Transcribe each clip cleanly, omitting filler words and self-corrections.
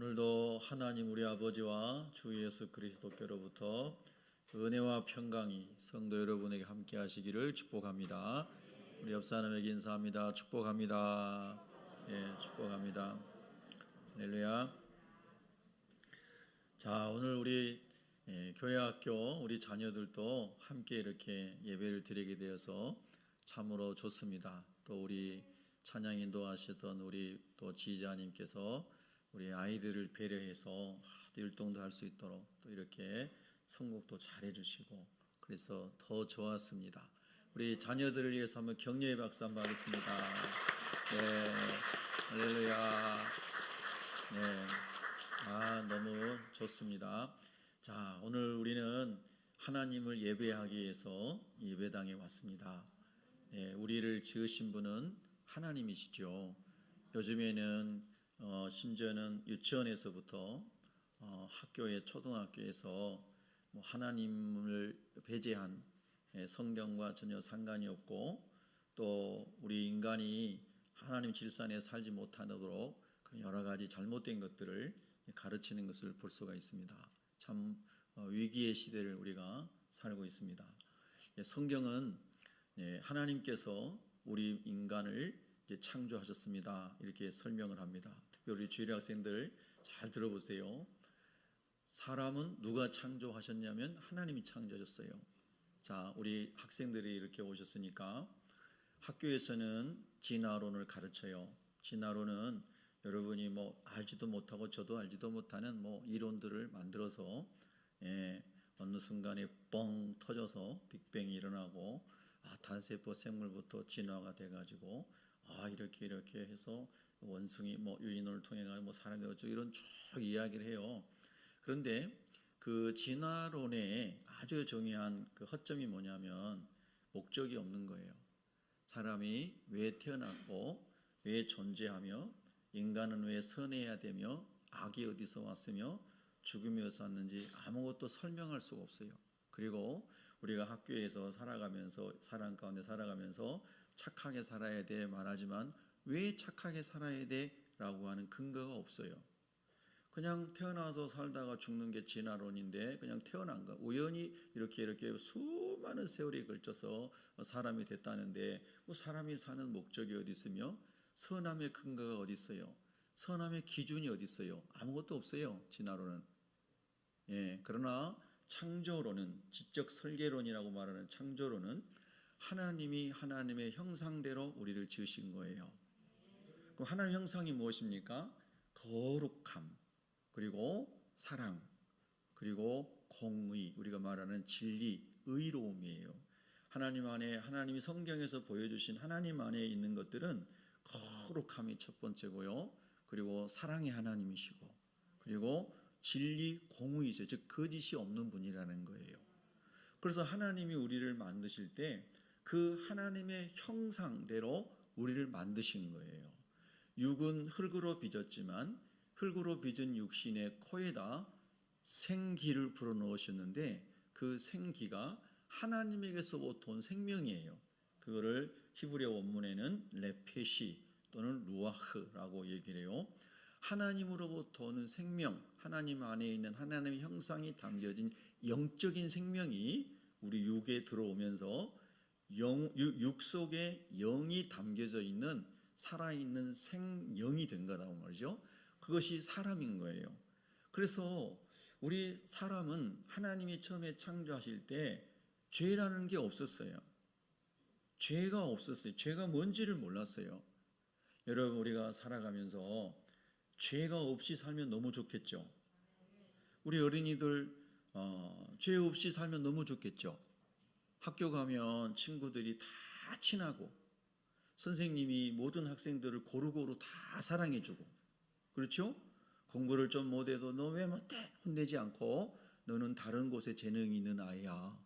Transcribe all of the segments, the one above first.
오늘도 하나님 우리 아버지와 주 예수 그리스도께로부터 은혜와 평강이 성도 여러분에게 함께 하시기를 축복합니다. 우리 옆 사람에게 인사합니다. 축복합니다. 축복합니다. 할렐루야. 자, 오늘 우리 교회학교 우리 자녀들도 함께 이렇게 예배를 드리게 되어서 참으로 좋습니다. 또 우리 찬양 인도하셨던 우리 또 지휘자님께서 우리 아이들을 배려해서 율동도 할 수 있도록 또 이렇게 선곡도 잘 해주시고 그래서 더 좋았습니다. 우리 자녀들을 위해서 한번 격려의 박수 한번 하겠습니다. 할렐루야. 너무 좋습니다. 자, 오늘 우리는 하나님을 예배하기 위해서 예배당에 왔습니다. 우리를 지으신 분은 하나님이시죠. 요즘에는 심지어는 유치원에서부터 학교에 초등학교에서 하나님을 배제한 성경과 전혀 상관이 없고 또 우리 인간이 하나님 질서에 살지 못하도록 여러 가지 잘못된 것들을 가르치는 것을 볼 수가 있습니다. 참 위기의 시대를 우리가 살고 있습니다. 성경은 하나님께서 우리 인간을 창조하셨습니다. 이렇게 설명을 합니다. 특별히 주일 학생들 잘 들어보세요. 사람은 누가 창조하셨냐면 하나님이 창조하셨어요. 자, 우리 학생들이 이렇게 오셨으니까 학교에서는 진화론을 가르쳐요. 진화론은 여러분이 알지도 못하고 저도 알지도 못하는 이론들을 만들어서 어느 순간에 뻥 터져서 빅뱅이 일어나고 단세포 생물부터 진화가 돼가지고 이렇게 해서 원숭이 유인원을 통해 사람이 어쩌고 이런 쭉 이야기를 해요. 그런데 그 진화론의 아주 중요한 그 허점이 뭐냐면 목적이 없는 거예요. 사람이 왜 태어났고 왜 존재하며 인간은 왜 선해야 되며 악이 어디서 왔으며 죽음이 어디서 왔는지 아무것도 설명할 수가 없어요. 그리고 우리가 학교에서 살아가면서 사람 가운데 살아가면서 착하게 살아야 돼 말하지만 왜 착하게 살아야 돼? 라고 하는 근거가 없어요. 그냥 태어나서 살다가 죽는 게 진화론인데 그냥 태어난 거 우연히 이렇게 수많은 세월이 걸쳐서 사람이 됐다는데 사람이 사는 목적이 어디 있으며 선함의 근거가 어디 있어요? 선함의 기준이 어디 있어요? 아무것도 없어요. 진화론은. 그러나 창조론은 지적 설계론이라고 말하는 창조론은 하나님이 하나님의 형상대로 우리를 지으신 거예요. 그럼 하나님의 형상이 무엇입니까? 거룩함, 그리고 사랑, 그리고 공의, 우리가 말하는 진리, 의로움이에요. 하나님 안에 하나님이 성경에서 보여주신 하나님 안에 있는 것들은 거룩함이 첫 번째고요. 그리고 사랑의 하나님이시고 그리고 진리, 공의이세요. 즉 거짓이 없는 분이라는 거예요. 그래서 하나님이 우리를 만드실 때 그 하나님의 형상대로 우리를 만드신 거예요. 육은 흙으로 빚었지만 흙으로 빚은 육신의 코에다 생기를 불어넣으셨는데 그 생기가 하나님에게서부터 온 생명이에요. 그거를 히브리어 원문에는 레페시 또는 루아흐라고 얘기를 해요. 하나님으로부터 오는 생명, 하나님 안에 있는 하나님의 형상이 담겨진 영적인 생명이 우리 육에 들어오면서 육 속에 영이 담겨져 있는 살아있는 생영이 된 거라고 말이죠. 그것이 사람인 거예요. 그래서 우리 사람은 하나님이 처음에 창조하실 때 죄라는 게 없었어요. 죄가 없었어요. 죄가 뭔지를 몰랐어요. 여러분, 우리가 살아가면서 죄가 없이 살면 너무 좋겠죠. 우리 어린이들 죄 없이 살면 너무 좋겠죠. 학교 가면 친구들이 다 친하고 선생님이 모든 학생들을 고루고루 다 사랑해주고 그렇죠? 공부를 좀 못해도 너 왜 못해? 혼내지 않고 너는 다른 곳에 재능이 있는 아이야.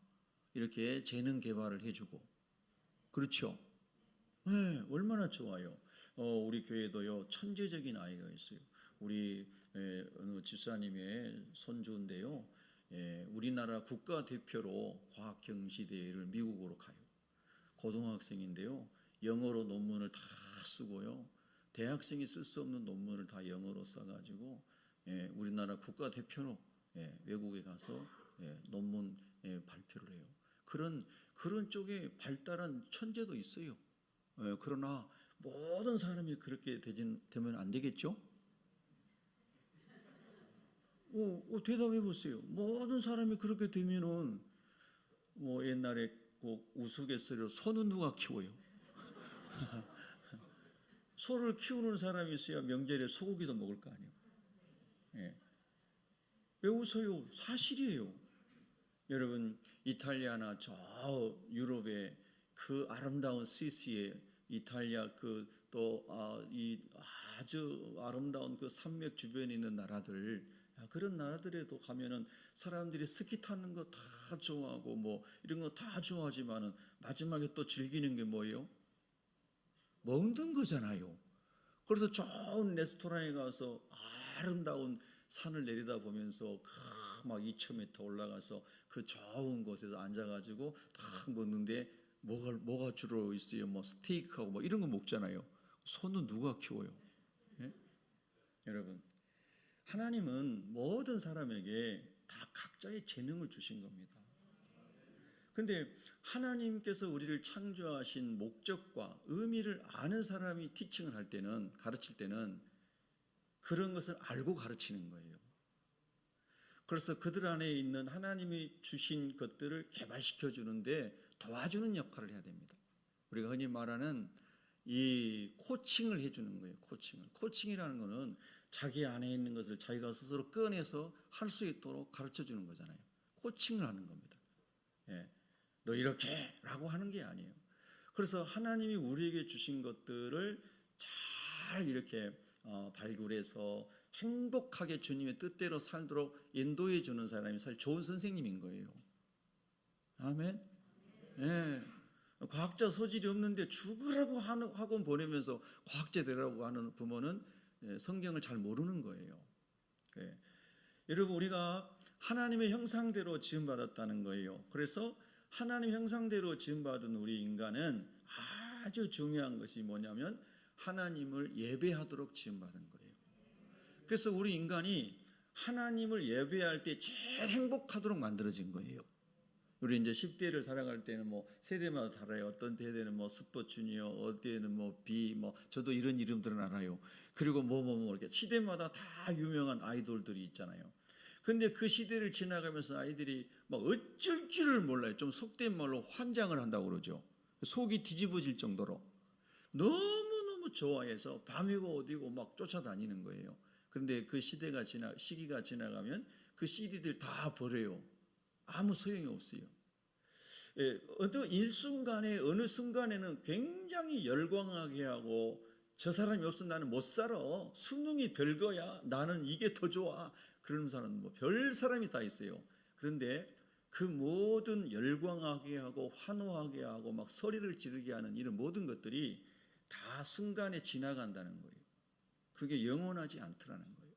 이렇게 재능 개발을 해주고 그렇죠? 네, 얼마나 좋아요. 우리 교회도요 천재적인 아이가 있어요. 우리 어느 집사님의 손주인데요. 우리나라 국가대표로 과학경시대회를 미국으로 가요. 고등학생인데요. 영어로 논문을 다 쓰고요. 대학생이 쓸 수 없는 논문을 다 영어로 써가지고 우리나라 국가대표로 외국에 가서 논문 발표를 해요. 그런 쪽에 발달한 천재도 있어요. 그러나 모든 사람이 그렇게 되면 안 되겠죠? 대답해 보세요. 모든 사람이 그렇게 되면은 뭐 옛날에 꼭 우스갯소리로 소는 누가 키워요? 소를 키우는 사람이 있어야 명절에 소고기도 먹을 거 아니에요. 왜 웃어요? 사실이에요. 여러분, 이탈리아나 저 유럽의 그 아름다운 시시에 이탈리아 이 아주 아름다운 그 산맥 주변에 있는 나라들, 그런 나라들에도 가면은 사람들이 스키 타는 거 다 좋아하고 뭐 이런 거 다 좋아하지만은 마지막에 또 즐기는 게 뭐예요? 먹는 거잖아요. 그래서 좋은 레스토랑에 가서 아름다운 산을 내리다 보면서 막 2,000m 올라가서 그 좋은 곳에서 앉아가지고 딱 먹는데 뭐가 주로 있어요? 뭐 스테이크하고 뭐 이런 거 먹잖아요. 소는 누가 키워요? 여러분, 하나님은 모든 사람에게 다 각자의 재능을 주신 겁니다. 근데 하나님께서 우리를 창조하신 목적과 의미를 아는 사람이 티칭을 할 때는, 가르칠 때는 그런 것을 알고 가르치는 거예요. 그래서 그들 안에 있는 하나님이 주신 것들을 개발시켜 주는데 도와주는 역할을 해야 됩니다. 우리가 흔히 말하는 이 코칭을 해주는 거예요. 코칭이라는 거는 자기 안에 있는 것을 자기가 스스로 꺼내서 할 수 있도록 가르쳐 주는 거잖아요. 코칭을 하는 겁니다. 너 이렇게 라고 하는 게 아니에요. 그래서 하나님이 우리에게 주신 것들을 잘 이렇게 발굴해서 행복하게 주님의 뜻대로 살도록 인도해 주는 사람이 사실 좋은 선생님인 거예요. 아멘. 과학자 소질이 없는데 죽으라고 하는 학원 보내면서 과학자 되라고 하는 부모는 성경을 잘 모르는 거예요. 여러분, 우리가 하나님의 형상대로 지음받았다는 거예요. 그래서 하나님 형상대로 지음받은 우리 인간은 아주 중요한 것이 뭐냐면 하나님을 예배하도록 지음받은 거예요. 그래서 우리 인간이 하나님을 예배할 때 제일 행복하도록 만들어진 거예요. 우리 이제 10대를 살아갈 때는 뭐 세대마다 달라요. 어떤 세대는 뭐 슈퍼주니어, 어디에는 뭐 비, 뭐 저도 이런 이름들은 알아요. 그리고 이렇게 시대마다 다 유명한 아이돌들이 있잖아요. 근데 그 시대를 지나가면서 아이들이 막 어쩔 줄을 몰라요. 좀 속된 말로 환장을 한다고 그러죠. 속이 뒤집어질 정도로 너무너무 좋아해서 밤이고 어디고 막 쫓아다니는 거예요. 그런데 그 시기가 지나가면 그 CD들 다 버려요. 아무 소용이 없어요. 어느 순간에는 굉장히 열광하게 하고 저 사람이 없으면 나는 못 살아. 수능이 별거야. 나는 이게 더 좋아. 그런 사람은 뭐 별 사람이 다 있어요. 그런데 그 모든 열광하게 하고 환호하게 하고 막 소리를 지르게 하는 이런 모든 것들이 다 순간에 지나간다는 거예요. 그게 영원하지 않더라는 거예요.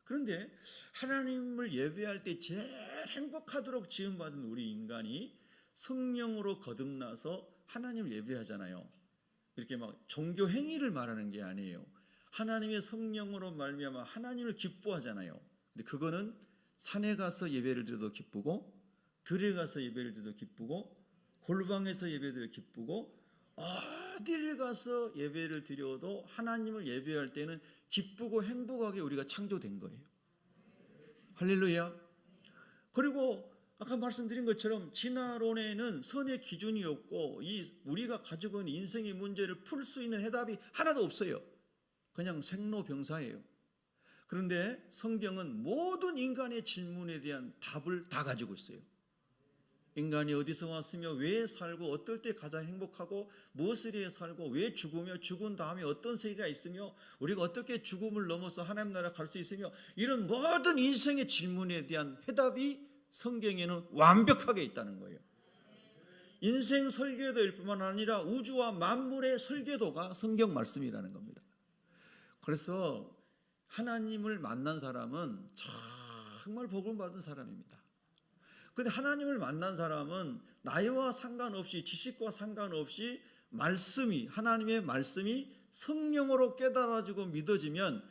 그런데 하나님을 예배할 때 제일 행복하도록 지음받은 우리 인간이 성령으로 거듭나서 하나님을 예배하잖아요. 이렇게 막 종교 행위를 말하는 게 아니에요. 하나님의 성령으로 말미암아 하나님을 기뻐하잖아요. 근데 그거는 산에 가서 예배를 드려도 기쁘고, 들에 가서 예배를 드려도 기쁘고, 골방에서 예배 드려도 기쁘고, 어디를 가서 예배를 드려도 하나님을 예배할 때는 기쁘고 행복하게 우리가 창조된 거예요. 할렐루야. 그리고 아까 말씀드린 것처럼 진화론에는 선의 기준이 없고 우리가 가지고 있는 인생의 문제를 풀 수 있는 해답이 하나도 없어요. 그냥 생로병사예요. 그런데 성경은 모든 인간의 질문에 대한 답을 다 가지고 있어요. 인간이 어디서 왔으며 왜 살고 어떨 때 가장 행복하고 무엇을 위해 살고 왜 죽으며 죽은 다음에 어떤 세계가 있으며 우리가 어떻게 죽음을 넘어서 하나님 나라 갈 수 있으며 이런 모든 인생의 질문에 대한 해답이 성경에는 완벽하게 있다는 거예요. 인생 설계도일 뿐만 아니라 우주와 만물의 설계도가 성경 말씀이라는 겁니다. 그래서 하나님을 만난 사람은 정말 복을 받은 사람입니다. 근데 하나님을 만난 사람은 나이와 상관없이 지식과 상관없이 하나님의 말씀이 성령으로 깨달아지고 믿어지면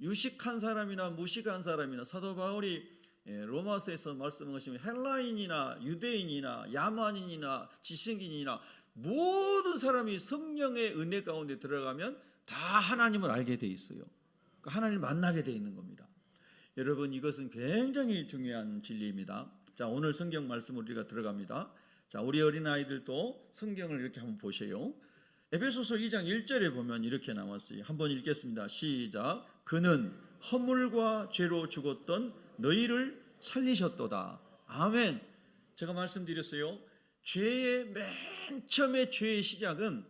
유식한 사람이나 무식한 사람이나 사도 바울이 로마서에서 말씀하시면 헬라인이나 유대인이나 야만인이나 지식인이나 모든 사람이 성령의 은혜 가운데 들어가면 다 하나님을 알게 돼 있어요. 하나님을 만나게 돼 있는 겁니다. 여러분, 이것은 굉장히 중요한 진리입니다. 자, 오늘 성경 말씀 우리가 들어갑니다. 자, 우리 어린아이들도 성경을 이렇게 한번 보세요. 에베소서 2장 1절에 보면 이렇게 나왔어요. 한번 읽겠습니다. 시작. 그는 허물과 죄로 죽었던 너희를 살리셨도다. 아멘. 제가 말씀드렸어요. 죄의 맨 처음에 죄의 시작은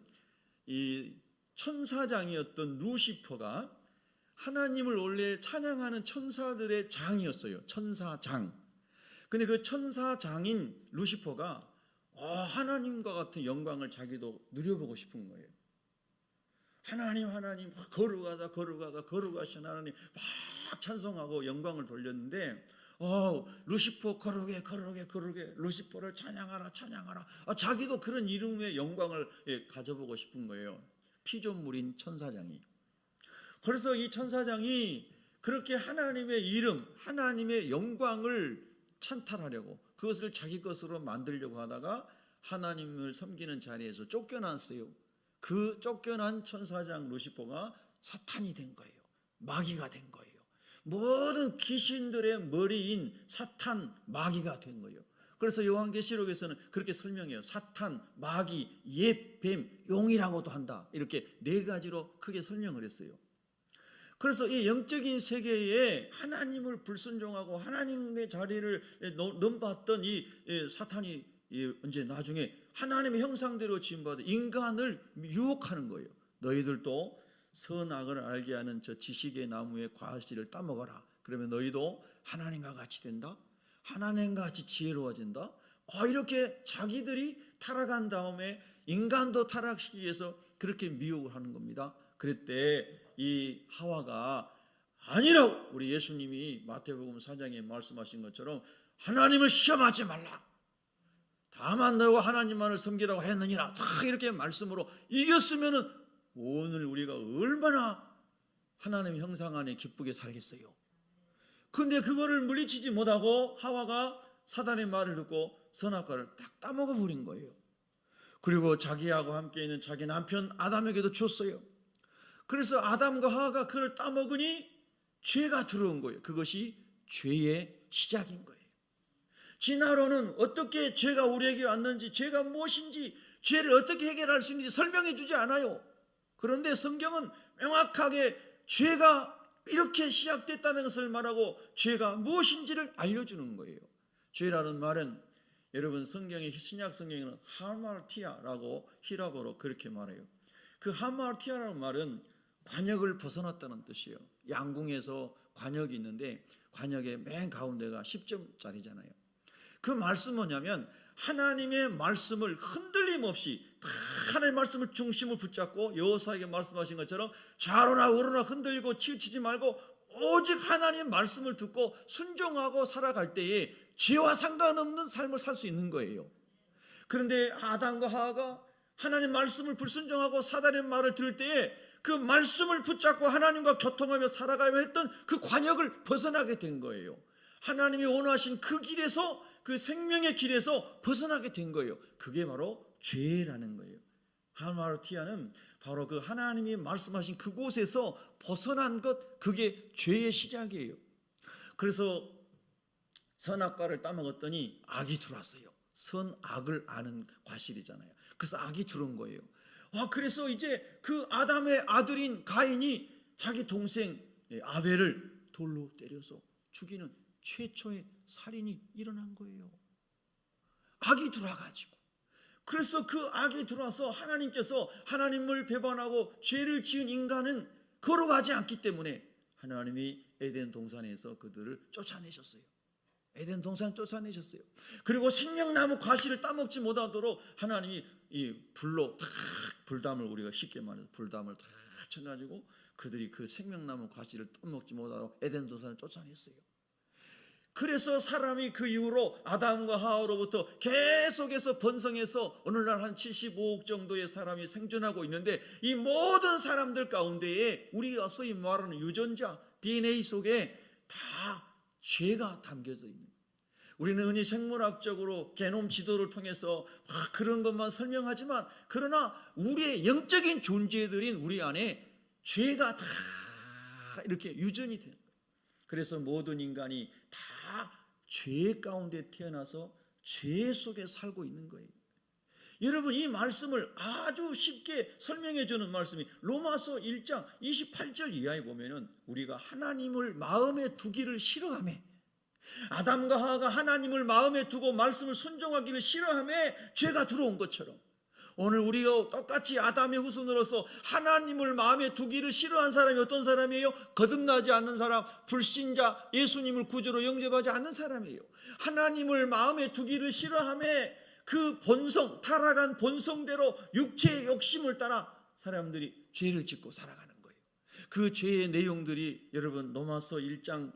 이 천사장이었던 루시퍼가 하나님을 원래 찬양하는 천사들의 장이었어요. 천사장. 근데 그 천사장인 루시퍼가 하나님과 같은 영광을 자기도 누려보고 싶은 거예요. 하나님 거룩하신 하나님 막 찬송하고 영광을 돌렸는데 루시퍼 거룩해 루시퍼를 찬양하라. 자기도 그런 이름의 영광을 가져보고 싶은 거예요. 피조물인 천사장이. 그래서 이 천사장이 그렇게 하나님의 이름, 하나님의 영광을 찬탈하려고 그것을 자기 것으로 만들려고 하다가 하나님을 섬기는 자리에서 쫓겨났어요. 그 쫓겨난 천사장 루시퍼가 사탄이 된 거예요. 마귀가 된 거예요. 모든 귀신들의 머리인 사탄, 마귀가 된 거예요. 그래서 요한계시록에서는 그렇게 설명해요. 사탄, 마귀, 옛 뱀, 용이라고도 한다. 이렇게 네 가지로 크게 설명을 했어요. 그래서 이 영적인 세계에 하나님을 불순종하고 하나님의 자리를 넘봤던 이 사탄이 이제 나중에 하나님의 형상대로 지음받은 인간을 유혹하는 거예요. 너희들도 선악을 알게 하는 저 지식의 나무의 과실을 따먹어라. 그러면 너희도 하나님과 같이 된다. 하나님과 같이 지혜로워진다. 이렇게 자기들이 타락한 다음에 인간도 타락시키기 위해서 그렇게 미혹을 하는 겁니다. 그랬대 이 하와가 아니라고 우리 예수님이 마태복음 4장에 말씀하신 것처럼 하나님을 시험하지 말라. 다만 너와 하나님만을 섬기라고 했느니라. 다 이렇게 말씀으로 이겼으면은 오늘 우리가 얼마나 하나님의 형상 안에 기쁘게 살겠어요. 근데 그거를 물리치지 못하고 하와가 사단의 말을 듣고 선악과를 딱 따먹어 버린 거예요. 그리고 자기하고 함께 있는 자기 남편 아담에게도 줬어요. 그래서 아담과 하와가 그걸 따먹으니 죄가 들어온 거예요. 그것이 죄의 시작인 거예요. 진화론은 어떻게 죄가 우리에게 왔는지, 죄가 무엇인지, 죄를 어떻게 해결할 수 있는지 설명해 주지 않아요. 그런데 성경은 명확하게 죄가 이렇게 시작됐다는 것을 말하고 죄가 무엇인지를 알려주는 거예요. 죄라는 말은 여러분 성경의 신약 성경에는 하마르티아라고 히라보로 그렇게 말해요. 그 하마르티아라는 말은 관역을 벗어났다는 뜻이에요. 양궁에서 관역이 있는데 관역의 맨 가운데가 10점짜리잖아요. 그 말씀은 뭐냐면 하나님의 말씀을 흔들림 없이 하나님의 말씀을 중심을 붙잡고 여호사에게 말씀하신 것처럼 좌로나 우로나 흔들리고 치우치지 말고 오직 하나님의 말씀을 듣고 순종하고 살아갈 때에 죄와 상관없는 삶을 살 수 있는 거예요. 그런데 아담과 하와가 하나님 말씀을 불순종하고 사단의 말을 들을 때에 그 말씀을 붙잡고 하나님과 교통하며 살아가며 했던 그 관역을 벗어나게 된 거예요. 하나님이 원하신 그 길에서, 그 생명의 길에서 벗어나게 된 거예요. 그게 바로 죄라는 거예요. 하마르티아는 바로 그 하나님이 말씀하신 그곳에서 벗어난 것, 그게 죄의 시작이에요. 그래서 선악과를 따먹었더니 악이 들어왔어요. 선악을 아는 과실이잖아요. 그래서 악이 들어온 거예요. 그래서 이제 그 아담의 아들인 가인이 자기 동생 아벨을 돌로 때려서 죽이는 최초의 살인이 일어난 거예요. 악이 들어와가지고. 그래서 그 악이 들어와서 하나님께서 하나님을 배반하고 죄를 지은 인간은 거룩하지 않기 때문에 하나님이 에덴 동산에서 그들을 쫓아내셨어요. 에덴 동산을 쫓아내셨어요. 그리고 생명나무 과실을 따먹지 못하도록 하나님이 이 불로 탁, 불담을 우리가 쉽게 말해서 불담을 다 쳐가지고 그들이 그 생명나무 과실을 따먹지 못하도록 에덴 동산을 쫓아냈어요. 그래서 사람이 그 이후로 아담과 하와로부터 계속해서 번성해서 오늘날 한 75억 정도의 사람이 생존하고 있는데, 이 모든 사람들 가운데에 우리가 소위 말하는 유전자 DNA 속에 다 죄가 담겨져 있는 거예요. 우리는 흔히 생물학적으로 게놈 지도를 통해서 막 그런 것만 설명하지만, 그러나 우리의 영적인 존재들인 우리 안에 죄가 다 이렇게 유전이 돼요. 그래서 모든 인간이 다 죄 가운데 태어나서 죄 속에 살고 있는 거예요. 여러분, 이 말씀을 아주 쉽게 설명해 주는 말씀이 로마서 1장 28절 이하에 보면은, 우리가 하나님을 마음에 두기를 싫어하며, 아담과 하와가 하나님을 마음에 두고 말씀을 순종하기를 싫어하며 죄가 들어온 것처럼, 오늘 우리가 똑같이 아담의 후손으로서 하나님을 마음에 두기를 싫어한 사람이 어떤 사람이에요? 거듭나지 않는 사람, 불신자, 예수님을 구주로 영접하지 않는 사람이에요. 하나님을 마음에 두기를 싫어하며 그 본성, 타락한 본성대로 육체의 욕심을 따라 사람들이 죄를 짓고 살아가는 거예요. 그 죄의 내용들이 여러분 로마서 1장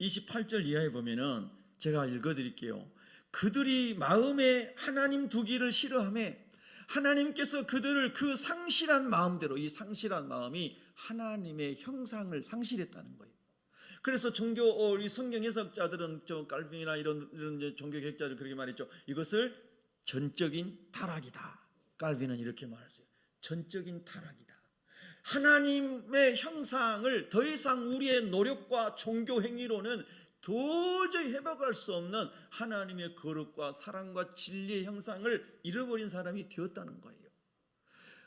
28절 이하에 보면은, 제가 읽어드릴게요. 그들이 마음에 하나님 두기를 싫어하며 하나님께서 그들을 그 상실한 마음대로, 이 상실한 마음이 하나님의 형상을 상실했다는 거예요. 그래서 우리 성경 해석자들은 깔빈이나 이런 종교学자들 그렇게 말했죠. 이것을 전적인 타락이다. 깔빈은 이렇게 말했어요. 전적인 타락이다. 하나님의 형상을 더 이상 우리의 노력과 종교 행위로는 도저히 회복할 수 없는 하나님의 거룩과 사랑과 진리의 형상을 잃어버린 사람이 되었다는 거예요.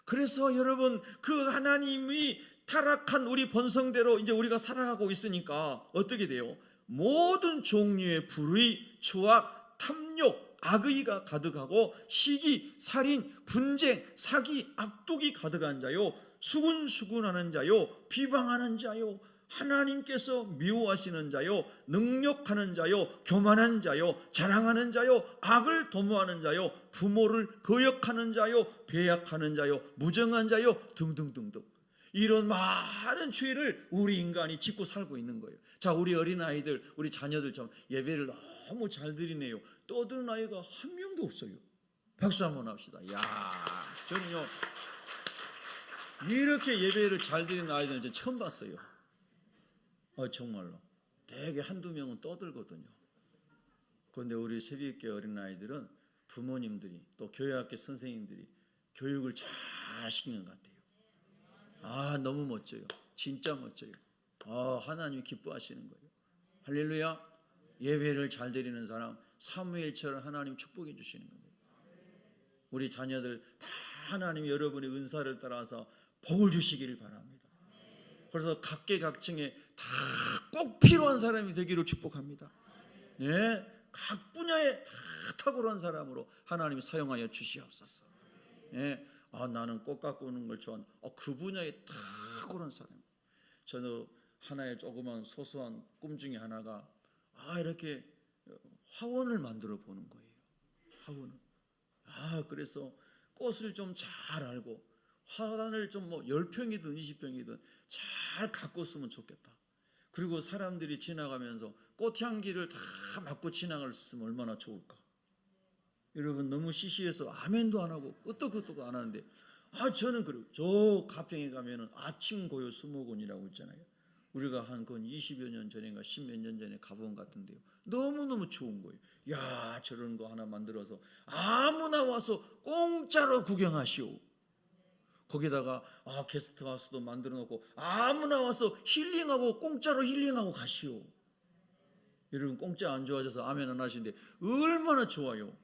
그래서 여러분, 그 하나님이 타락한 우리 본성대로 이제 우리가 살아가고 있으니까 어떻게 돼요? 모든 종류의 불의, 추악, 탐욕, 악의가 가득하고 시기, 살인, 분쟁, 사기, 악독이 가득한 자요, 수군수군하는 자요, 비방하는 자요, 하나님께서 미워하시는 자요, 능욕하는 자요, 교만한 자요, 자랑하는 자요, 악을 도모하는 자요, 부모를 거역하는 자요, 배약하는 자요, 무정한 자요, 등등등등. 이런 많은 죄를 우리 인간이 짓고 살고 있는 거예요. 자, 우리 어린아이들, 우리 자녀들 좀 예배를 너무 잘 드리네요. 떠드는 아이가 한 명도 없어요. 박수 한번 합시다. 야, 저는요 이렇게 예배를 잘 드리는 아이들은 처음 봤어요. 정말로 되게 한두 명은 떠들거든요. 그런데 우리 새벽기 어린아이들은 부모님들이 또 교회학교 선생님들이 교육을 잘 시키는 것 같아요. 너무 멋져요. 진짜 멋져요. 하나님이 기뻐하시는 거예요. 할렐루야. 예배를 잘 드리는 사람, 사무엘처럼 하나님 축복해 주시는 겁니다. 우리 자녀들 다 하나님이 여러분의 은사를 따라서 복을 주시기를 바랍니다. 그래서 각계각층에 다 꼭 필요한 사람이 되기를 축복합니다. 네, 각 분야에 다 탁월한 사람으로 하나님이 사용하여 주시옵소서. 네, 나는 꽃 가꾸는 걸 좋아하는 그 분야에 탁월한 사람. 저는 하나의 조그만 소소한 꿈 중에 하나가 이렇게 화원을 만들어 보는 거예요. 화원을. 그래서 꽃을 좀 잘 알고 화단을 좀 10평이든 20평이든 잘 가꿨으면 좋겠다. 그리고 사람들이 지나가면서 꽃향기를 다 맡고 지나갈 수 있으면 얼마나 좋을까. 여러분, 너무 시시해서 아멘도 안 하고 끄떡끄떡 안 하는데, 저는 그래요. 저 가평에 가면은 아침 고요 수목원이라고 있잖아요. 우리가 한 건 20여 년 전인가 10몇 년 전에 가본 것 같은데요. 너무너무 좋은 거예요. 야, 저런 거 하나 만들어서 아무나 와서 공짜로 구경하시오. 거기다가 게스트하우스도 만들어 놓고 아무나 와서 힐링하고 공짜로 힐링하고 가시오. 여러분, 공짜 안 좋아져서 아멘 안 하시는데 얼마나 좋아요.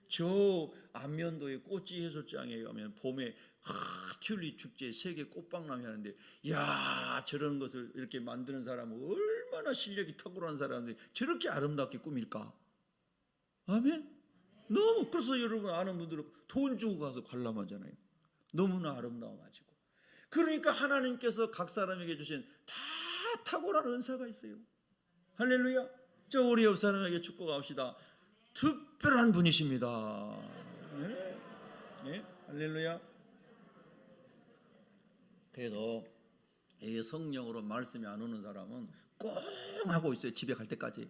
저 안면도의 꽃지 해수장에 가면 봄에 튤립 축제 세계 꽃박람회 하는데, 야, 저런 것을 이렇게 만드는 사람은 얼마나 실력이 탁월한 사람들이 저렇게 아름답게 꾸밀까. 아멘. 너무, 그래서 여러분 아는 분들은 돈 주고 가서 관람하잖아요. 너무나 아름다워가지고. 그러니까 하나님께서 각 사람에게 주신 다 탁월한 은사가 있어요. 할렐루야. 저 우리 옆 사람에게 축복합시다. 특별한 분이십니다. 네. 네. 할렐루야. 그래도 이 성령으로 말씀이 안 오는 사람은 꽁 하고 있어요. 집에 갈 때까지.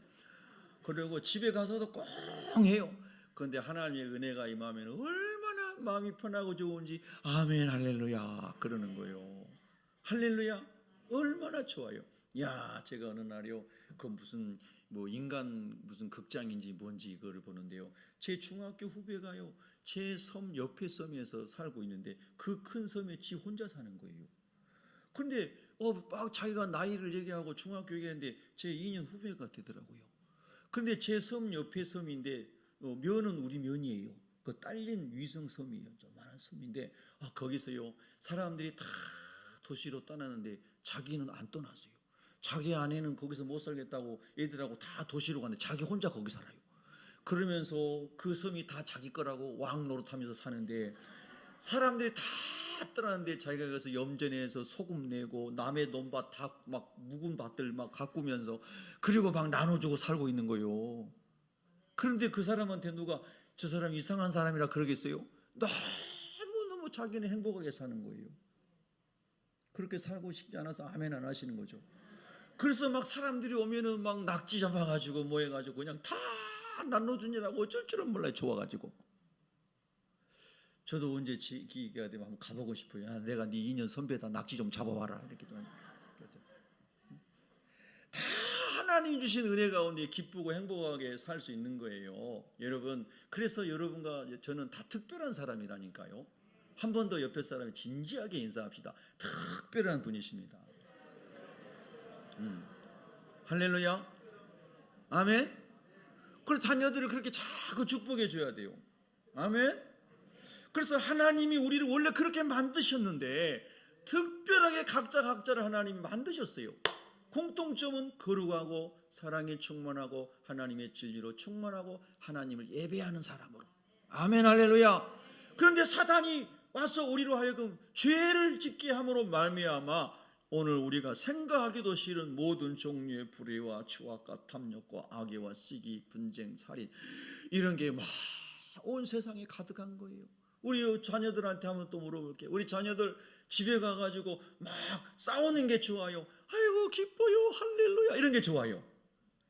그리고 집에 가서도 꽁 해요. 그런데 하나님의 은혜가 임하면 얼마나 마음이 편하고 좋은지 아멘 할렐루야 그러는 거예요. 할렐루야 얼마나 좋아요. 야, 제가 어느 날이요 그 무슨 뭐 인간 무슨 극장인지 뭔지 이거를 보는데요. 제 중학교 후배가요 제 섬 옆에 섬에서 살고 있는데 그 큰 섬에 지 혼자 사는 거예요. 그런데 막 자기가 나이를 얘기하고 중학교 얘기하는데 제 2년 후배가 되더라고요. 그런데 제 섬 옆에 섬인데 면은 우리 면이에요. 그 딸린 위성 섬이에요. 좀 많은 섬인데 거기서요 사람들이 다 도시로 떠나는데 자기는 안 떠났어요. 자기 아내는 거기서 못 살겠다고 애들하고 다 도시로 갔는데 자기 혼자 거기 살아요. 그러면서 그 섬이 다 자기 거라고 왕 노릇하면서 사는데 사람들이 다 떠나는데 자기가 가서 염전해서 소금 내고 남의 논밭 다 막 묵은 밭들 막 가꾸면서 그리고 막 나눠주고 살고 있는 거예요. 그런데 그 사람한테 누가 저 사람 이상한 사람이라 그러겠어요? 너무너무 자기는 행복하게 사는 거예요. 그렇게 살고 싶지 않아서 아멘 안 하시는 거죠. 그래서 막 사람들이 오면은 막 낙지 잡아가지고 뭐 해가지고 그냥 다 나눠주느라고 어쩔 줄은 몰라요. 좋아가지고. 저도 언제 기회가 되면 한번 가보고 싶어요. 야, 내가 네 2년 선배다 낙지 좀 잡아와라 이렇게 좀. 다 하나님 주신 은혜 가운데 기쁘고 행복하게 살 수 있는 거예요. 여러분 그래서 여러분과 저는 다 특별한 사람이라니까요. 한 번 더 옆에 사람이 진지하게 인사합시다. 특별한 분이십니다. 할렐루야 아멘. 그래서 자녀들을 그렇게 자꾸 축복해 줘야 돼요. 아멘. 그래서 하나님이 우리를 원래 그렇게 만드셨는데 특별하게 각자를 하나님이 만드셨어요. 공통점은 거룩하고 사랑에 충만하고 하나님의 진리로 충만하고 하나님을 예배하는 사람으로. 아멘 할렐루야. 그런데 사단이 와서 우리로 하여금 죄를 짓게 함으로 말미암아 오늘 우리가 생각하기도 싫은 모든 종류의 불의와 추악과 탐욕과 악의와 시기, 분쟁, 살인 이런 게 막 온 세상에 가득한 거예요. 우리 자녀들한테 한번 또 물어볼게요. 우리 자녀들 집에 가가지고 막 싸우는 게 좋아요? 아이고 기뻐요 할렐루야 이런 게 좋아요?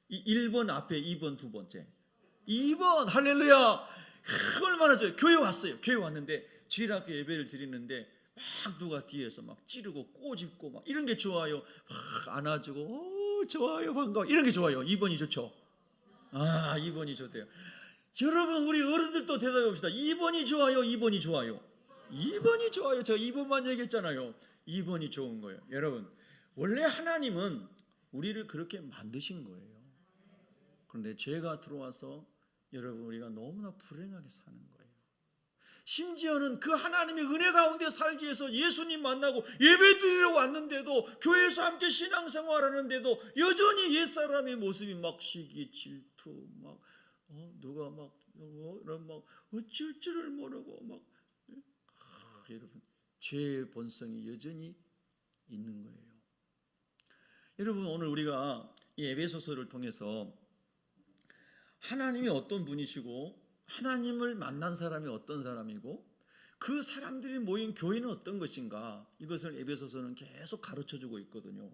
1번 앞에 2번 두 번째 2번 할렐루야. 얼마나 좋아요. 교회 왔어요. 교회 왔는데 주일학교 예배를 드리는데 막 누가 뒤에서 막 찌르고 꼬집고 막 이런 게 좋아요? 막 안아주고 좋아요 반가워 이런 게 좋아요? 2번이 좋죠? 2번이 좋대요. 여러분 우리 어른들도 대답해 봅시다. 2번이 좋아요 2번이 좋아요? 2번이 좋아요. 제가 2번만 얘기했잖아요. 2번이 좋은 거예요. 여러분 원래 하나님은 우리를 그렇게 만드신 거예요. 그런데 죄가 들어와서 여러분 우리가 너무나 불행하게 사는 거예요. 심지어는 그 하나님의 은혜 가운데 살기 위해서 예수님 만나고 예배드리러 왔는데도 교회에서 함께 신앙생활하는데도 여전히 옛사람의 모습이 막 시기 질투 막 누가 막 이런 막 어쩔 줄을 모르고 막 여러분 죄의 본성이 여전히 있는 거예요. 여러분 오늘 우리가 이 에베소서를 통해서 하나님이 어떤 분이시고 하나님을 만난 사람이 어떤 사람이고 그 사람들이 모인 교회는 어떤 것인가 이것을 에베소서는 계속 가르쳐주고 있거든요.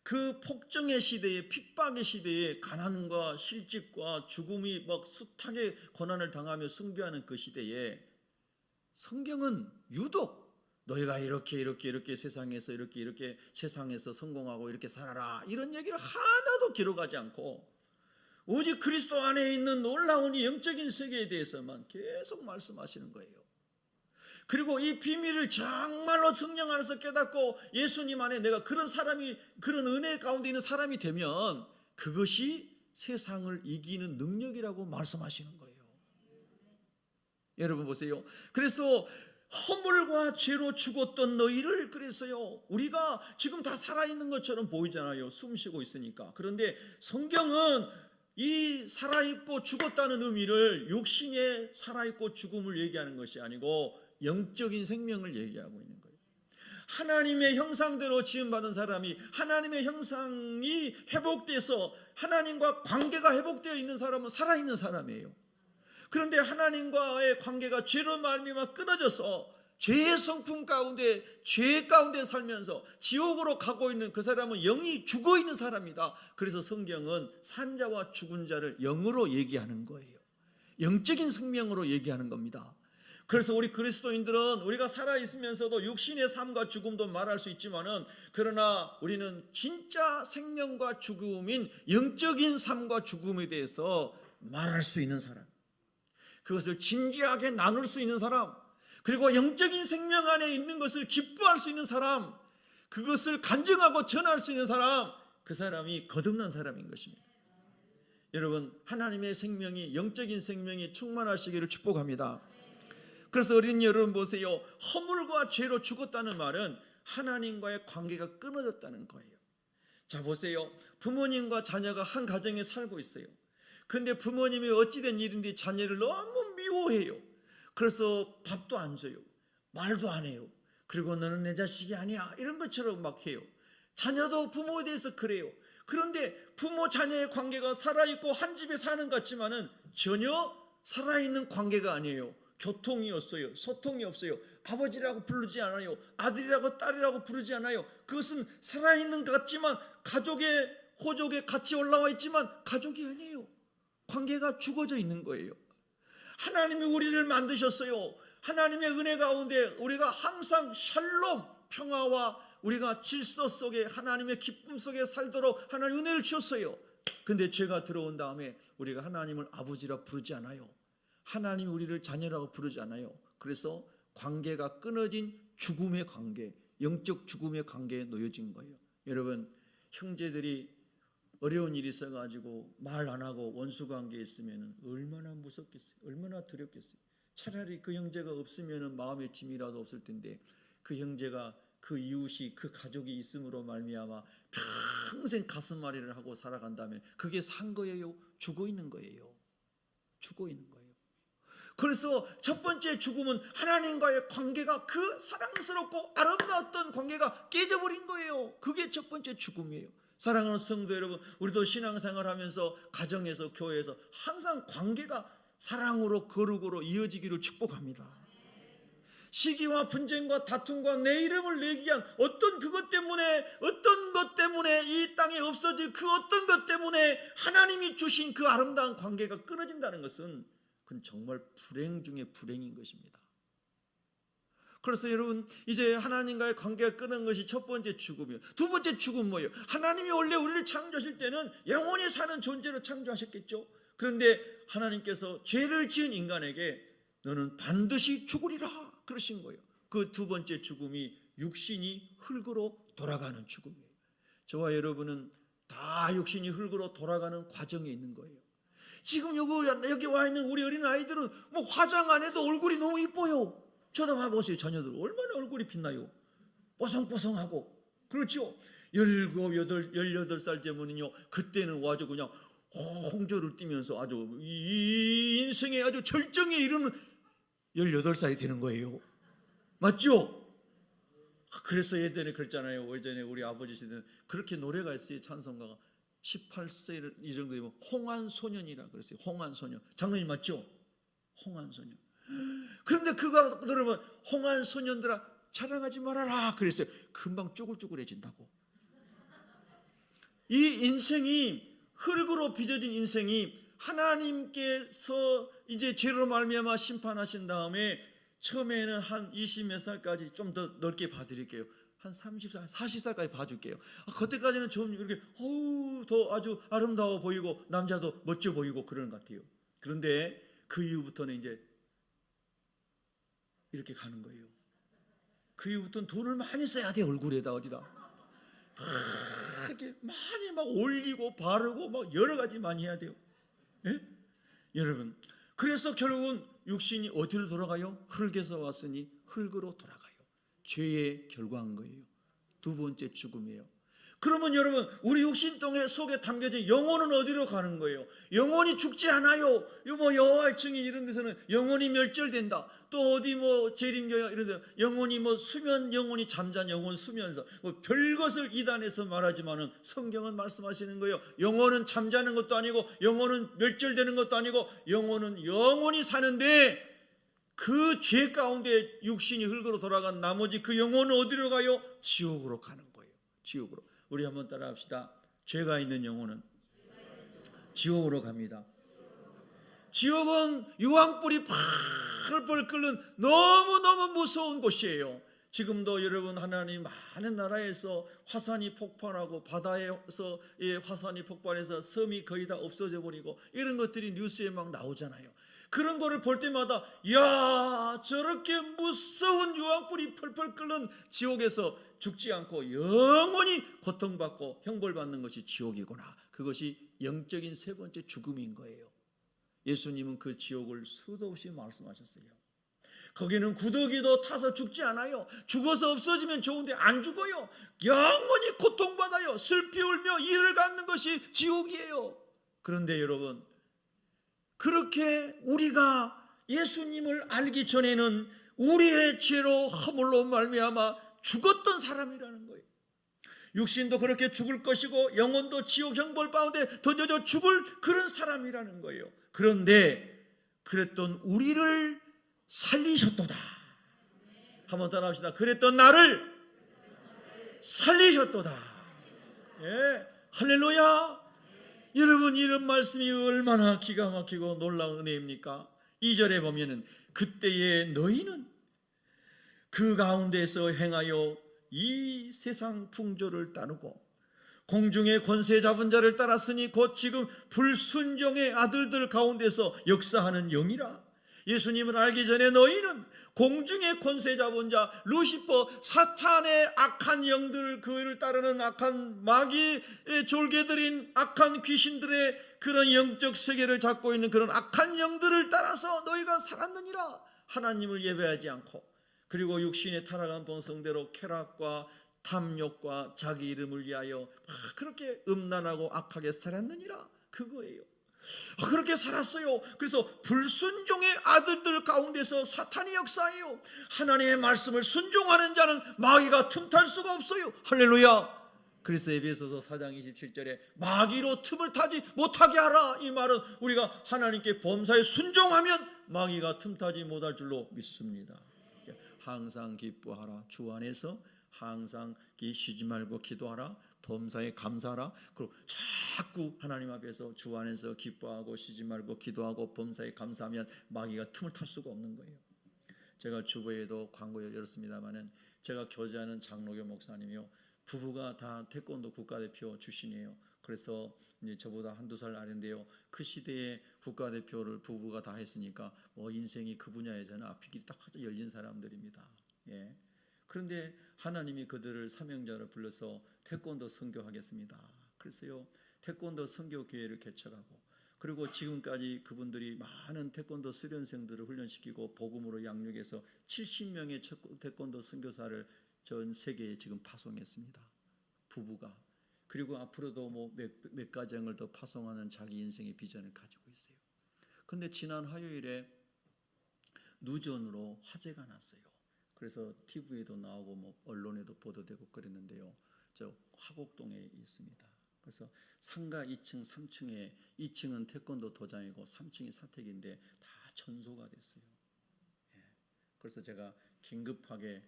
그 폭정의 시대에 핍박의 시대에 가난과 실직과 죽음이 막 숱하게 고난을 당하며 순교하는 그 시대에 성경은 유독 너희가 이렇게 세상에서 이렇게 세상에서 성공하고 이렇게 살아라 이런 얘기를 하나도 기록하지 않고 오직 그리스도 안에 있는 놀라운 이 영적인 세계에 대해서만 계속 말씀하시는 거예요. 그리고 이 비밀을 정말로 성령 안에서 깨닫고 예수님 안에 내가 그런 사람이 그런 은혜 가운데 있는 사람이 되면 그것이 세상을 이기는 능력이라고 말씀하시는 거예요. 여러분 보세요. 그래서 허물과 죄로 죽었던 너희를 그랬어요. 우리가 지금 다 살아있는 것처럼 보이잖아요. 숨 쉬고 있으니까. 그런데 성경은 이 살아있고 죽었다는 의미를 육신의 살아있고 죽음을 얘기하는 것이 아니고 영적인 생명을 얘기하고 있는 거예요. 하나님의 형상대로 지음받은 사람이 하나님의 형상이 회복돼서 하나님과 관계가 회복되어 있는 사람은 살아있는 사람이에요. 그런데 하나님과의 관계가 죄로 말미암아 끊어져서 죄의 성품 가운데, 죄 가운데 살면서 지옥으로 가고 있는 그 사람은 영이 죽어 있는 사람이다. 그래서 성경은 산자와 죽은 자를 영으로 얘기하는 거예요. 영적인 생명으로 얘기하는 겁니다. 그래서 우리 그리스도인들은 우리가 살아있으면서도 육신의 삶과 죽음도 말할 수 있지만은, 그러나 우리는 진짜 생명과 죽음인 영적인 삶과 죽음에 대해서 말할 수 있는 사람, 그것을 진지하게 나눌 수 있는 사람, 그리고 영적인 생명 안에 있는 것을 기뻐할 수 있는 사람, 그것을 간증하고 전할 수 있는 사람, 그 사람이 거듭난 사람인 것입니다. 여러분, 하나님의 생명이, 영적인 생명이 충만하시기를 축복합니다. 그래서 어린 여러분 보세요. 허물과 죄로 죽었다는 말은 하나님과의 관계가 끊어졌다는 거예요. 자, 보세요. 부모님과 자녀가 한 가정에 살고 있어요. 근데 부모님이 어찌된 일인지 자녀를 너무 미워해요. 그래서 밥도 안 줘요. 말도 안 해요. 그리고 너는 내 자식이 아니야, 이런 것처럼 막 해요. 자녀도 부모에 대해서 그래요. 그런데 부모 자녀의 관계가 살아있고 한 집에 사는 것 같지만은 전혀 살아있는 관계가 아니에요. 교통이 없어요. 소통이 없어요. 아버지라고 부르지 않아요. 아들이라고 딸이라고 부르지 않아요. 그것은 살아있는 것 같지만, 가족의 호족에 같이 올라와 있지만 가족이 아니에요. 관계가 죽어져 있는 거예요. 하나님이 우리를 만드셨어요. 하나님의 은혜 가운데 우리가 항상 샬롬, 평화와 우리가 질서 속에, 하나님의 기쁨 속에 살도록 하나님 은혜를 주셨어요. 근데 죄가 들어온 다음에 우리가 하나님을 아버지라 부르지 않아요. 하나님이 우리를 자녀라고 부르지 않아요. 그래서 관계가 끊어진 죽음의 관계, 영적 죽음의 관계에 놓여진 거예요. 여러분, 형제들이 어려운 일이 있어가지고 말 안 하고 원수관계에 있으면 얼마나 무섭겠어요. 얼마나 두렵겠어요. 차라리 그 형제가 없으면 마음의 짐이라도 없을 텐데, 그 형제가, 그 이웃이, 그 가족이 있음으로 말미암아 평생 가슴앓이를 하고 살아간다면 그게 산 거예요? 죽어 있는 거예요. 죽어 있는 거예요. 그래서 첫 번째 죽음은 하나님과의 관계가, 그 사랑스럽고 아름다웠던 관계가 깨져버린 거예요. 그게 첫 번째 죽음이에요. 사랑하는 성도 여러분, 우리도 신앙생활 하면서 가정에서, 교회에서 항상 관계가 사랑으로, 거룩으로 이어지기를 축복합니다. 시기와 분쟁과 다툼과 내 이름을 내기 위한 어떤 것 때문에 이 땅에 없어질 그 어떤 것 때문에 하나님이 주신 그 아름다운 관계가 끊어진다는 것은, 그건 정말 불행 중에 불행인 것입니다. 그래서 여러분, 이제 하나님과의 관계가 끊은 것이 첫 번째 죽음이에요. 두 번째 죽음은 뭐예요? 하나님이 원래 우리를 창조하실 때는 영원히 사는 존재로 창조하셨겠죠. 그런데 하나님께서 죄를 지은 인간에게 너는 반드시 죽으리라 그러신 거예요. 그 두 번째 죽음이 육신이 흙으로 돌아가는 죽음이에요. 저와 여러분은 다 육신이 흙으로 돌아가는 과정에 있는 거예요. 지금 여기 와 있는 우리 어린 아이들은 뭐 화장 안 해도 얼굴이 너무 이뻐요. 쳐다봐보세요. 자녀들 얼마나 얼굴이 빛나요. 뽀송뽀송하고. 그렇죠. 17, 18살 때문은요, 그때는 아주 그냥 홍조를 띠면서 아주 이 인생에 아주 절정에 이르는 18살이 되는 거예요. 맞죠? 그래서 예전에 그랬잖아요. 예전에 우리 아버지 시대는 그렇게 노래가 있어요. 찬송가가 18세 이 정도 되면 홍안소년이라 그랬어요. 홍안소년. 장로님 맞죠? 홍안소년. 그런데 그거 들으면 홍안소년들아 자랑하지 말아라 그랬어요. 금방 쭈글쭈글해진다고. 이 인생이, 흙으로 빚어진 인생이 하나님께서 이제 죄로 말미암아 심판하신 다음에, 처음에는 한 20몇 살까지 좀 더 넓게 봐드릴게요. 한 30살, 40살까지 봐줄게요. 그때까지는 좀 이렇게 더 아주 아름다워 보이고 남자도 멋져 보이고 그러는 것 같아요. 그런데 그 이후부터는 이제 이렇게 가는 거예요. 그 이후부터는 돈을 많이 써야 돼. 얼굴에다 어디다 이렇게 많이 막 올리고 바르고 막 여러 가지 많이 해야 돼요. 예? 여러분, 그래서 결국은 육신이 어디로 돌아가요? 흙에서 왔으니 흙으로 돌아가요. 죄의 결과인 거예요. 두 번째 죽음이에요. 그러면 여러분, 우리 육신 속에 담겨진 영혼은 어디로 가는 거예요? 영혼이 죽지 않아요. 뭐 여호와의 증인 이런 데서는 영혼이 멸절된다. 또 어디 뭐 재림교회 이런 데 영혼이 뭐 수면, 영혼이 잠잔 영혼 수면서 뭐 별것을 이단에서 말하지만은 성경은 말씀하시는 거예요. 영혼은 잠자는 것도 아니고 영혼은 멸절되는 것도 아니고 영혼은 영원히 사는데, 그 죄 가운데 육신이 흙으로 돌아간 나머지 그 영혼은 어디로 가요? 지옥으로 가는 거예요. 지옥으로. 우리 한번 따라합시다. 죄가 있는 영혼은 지옥으로 갑니다. 지옥은 유황불이 펄펄 끓는 너무너무 무서운 곳이에요. 지금도 여러분, 하나님 많은 나라에서 화산이 폭발하고 바다에서 화산이 폭발해서 섬이 거의 다 없어져 버리고 이런 것들이 뉴스에 막 나오잖아요. 그런 거를 볼 때마다 야, 저렇게 무서운 유황불이 펄펄 끓는 지옥에서 죽지 않고 영원히 고통받고 형벌받는 것이 지옥이구나. 그것이 영적인 세 번째 죽음인 거예요. 예수님은 그 지옥을 수도 없이 말씀하셨어요. 거기는 구더기도 타서 죽지 않아요. 죽어서 없어지면 좋은데 안 죽어요. 영원히 고통받아요. 슬피 울며 이를 갖는 것이 지옥이에요. 그런데 여러분, 그렇게 우리가 예수님을 알기 전에는 우리의 죄로 허물로 말미암아 죽었던 사람이라는 거예요. 육신도 그렇게 죽을 것이고 영혼도 지옥 형벌 가운데 던져져 죽을 그런 사람이라는 거예요. 그런데 그랬던 우리를 살리셨도다. 한번 따라합시다. 그랬던 나를 살리셨도다. 예, 할렐루야. 여러분, 이런 말씀이 얼마나 기가 막히고 놀라운 은혜입니까? 2절에 보면은 그때에 너희는 그 가운데서 행하여 이 세상 풍조를 따르고 공중의 권세 잡은 자를 따랐으니 곧 지금 불순종의 아들들 가운데서 역사하는 영이라. 예수님을 알기 전에 너희는 공중의 권세 잡은 자 루시퍼, 사탄의 악한 영들, 그를 따르는 악한 마귀의 졸개들인 악한 귀신들의 그런 영적 세계를 잡고 있는 그런 악한 영들을 따라서 너희가 살았느니라. 하나님을 예배하지 않고, 그리고 육신의 타락한 본성대로 쾌락과 탐욕과 자기 이름을 위하여 그렇게 음란하고 악하게 살았느니라. 그거예요. 그렇게 살았어요. 그래서 불순종의 아들들 가운데서 사탄이 역사해요. 하나님의 말씀을 순종하는 자는 마귀가 틈탈 수가 없어요. 할렐루야. 그래서 에베소서 4장 27절에 마귀로 틈을 타지 못하게 하라. 이 말은 우리가 하나님께 범사에 순종하면 마귀가 틈타지 못할 줄로 믿습니다. 항상 기뻐하라. 주 안에서 항상 쉬지 말고 기도하라. 범사에 감사하라. 그리고 자꾸 하나님 앞에서 주 안에서 기뻐하고 쉬지 말고 기도하고 범사에 감사하면 마귀가 틈을 탈 수가 없는 거예요. 제가 주보에도 광고 열었습니다마는 제가 교제하는 장로교 목사님이요, 부부가 다 태권도 국가대표 출신이에요. 그래서 이제 저보다 한두 살 아래인데요, 그 시대에 국가대표를 부부가 다 했으니까 뭐 인생이 그 분야에서는 앞이 딱 열린 사람들입니다. 예. 그런데 하나님이 그들을 사명자로 불러서 태권도 선교하겠습니다. 그래서요, 태권도 선교교회를 개척하고, 그리고 지금까지 그분들이 많은 태권도 수련생들을 훈련시키고 복음으로 양육해서 70명의 태권도 선교사를 전 세계에 지금 파송했습니다. 부부가. 그리고 앞으로도 뭐 몇 가정을 더 파송하는 자기 인생의 비전을 가지고 있어요. 그런데 지난 화요일에 누전으로 화재가 났어요. 그래서 TV에도 나오고 뭐 언론에도 보도되고 그랬는데요. 저 화곡동에 있습니다. 그래서 상가 2층, 3층에 2층은 태권도 도장이고 3층이 사택인데 다 전소가 됐어요. 예. 그래서 제가 긴급하게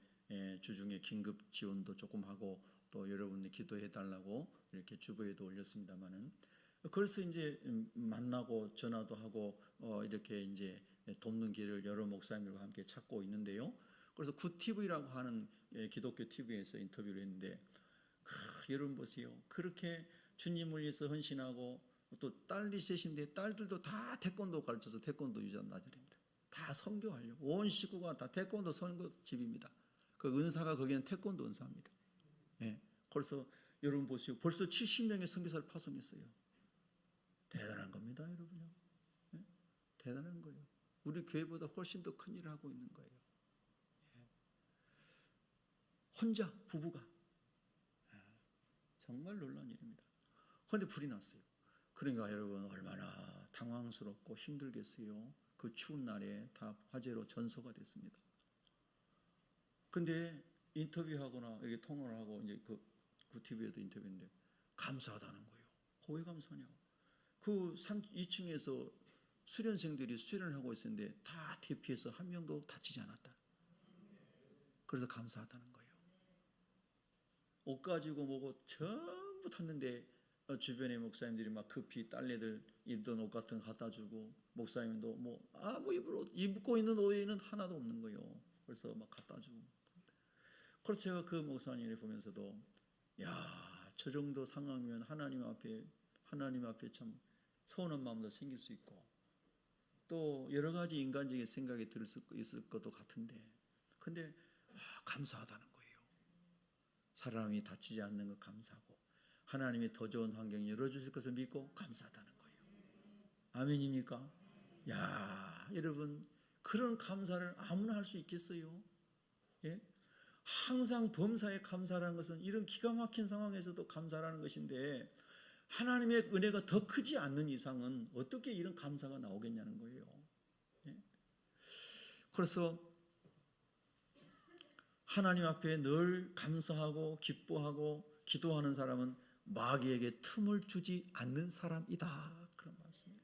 주중에 긴급 지원도 조금 하고 또 여러분이 기도해 달라고 이렇게 주보에도 올렸습니다만은, 그래서 이제 만나고 전화도 하고 이렇게 이제 돕는 길을 여러 목사님들과 함께 찾고 있는데요. 그래서 굿TV라고 하는 기독교 TV에서 인터뷰를 했는데, 여러분 보세요. 그렇게 주님을 위해서 헌신하고 또 딸이 셋인데 딸들도 다 태권도 가르쳐서 태권도 유전자들입니다. 다 선교하려고 온 식구가 다 태권도 선교집입니다. 그 은사가 거기는 태권도 은사입니다. 예. 그래서 여러분 보세요. 벌써 70명의 선교사를 파송했어요. 대단한 겁니다, 여러분요. 예? 대단한 거예요. 우리 교회보다 훨씬 더 큰 일을 하고 있는 거예요. 예. 혼자 부부가. 예. 정말 놀라운 일입니다. 그런데 불이 났어요. 그러니까 여러분 얼마나 당황스럽고 힘들겠어요. 그 추운 날에 다 화재로 전소가 됐습니다. 근데 인터뷰하거나 이렇게 통화를 하고 이제 그 TV에도 인터뷰했는데 감사하다는 거예요. 왜 감사하냐고. 그 2층에서 수련생들이 수련을 하고 있었는데 다 대피해서 한 명도 다치지 않았다. 그래서 감사하다는 거예요. 옷 가지고 뭐고 전부 탔는데 주변의 목사님들이 막 급히 딸내들 입던 옷 같은 거 갖다 주고, 목사님도 뭐 아무 입고 있는 옷에는 하나도 없는 거예요. 그래서 막 갖다 주고. 그래서 제가 그 목사님을 보면서도, 야, 저 정도 상황이면 하나님 앞에 참 서운한 마음도 생길 수 있고, 또 여러 가지 인간적인 생각이 들 수 있을 것도 같은데, 근데 감사하다는 거예요. 사람이 다치지 않는 것 감사하고, 하나님이 더 좋은 환경 열어주실 것을 믿고 감사하다는 거예요. 아멘입니까? 야, 여러분, 그런 감사를 아무나 할 수 있겠어요? 예? 항상 범사에 감사라는 것은 이런 기가 막힌 상황에서도 감사라는 것인데, 하나님의 은혜가 더 크지 않는 이상은 어떻게 이런 감사가 나오겠냐는 거예요. 예? 그래서 하나님 앞에 늘 감사하고 기뻐하고 기도하는 사람은 마귀에게 틈을 주지 않는 사람이다, 그런 말씀이에요.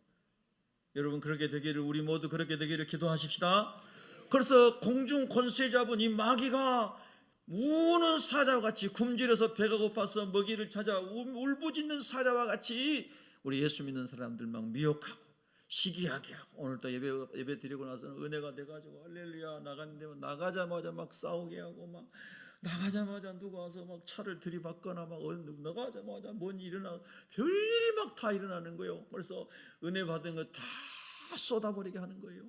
여러분, 그렇게 되기를, 우리 모두 그렇게 되기를 기도하십시다. 그래서 공중 권세 잡은 이 마귀가 우는 사자와 같이, 굶주려서 배가 고파서 먹이를 찾아 울부짖는 사자와 같이 우리 예수 믿는 사람들 막 미혹하고 시기하게 하고, 오늘 또 예배 드리고 나서는 은혜가 돼가지고 할렐루야 나갔는데 나가자마자 막 싸우게 하고, 막 나가자마자 누가 와서 막 차를 들이받거나, 막 나가자마자 뭔 일어나, 별일이 막 다 일어나는 거예요. 그래서 은혜 받은 거 다 쏟아버리게 하는 거예요.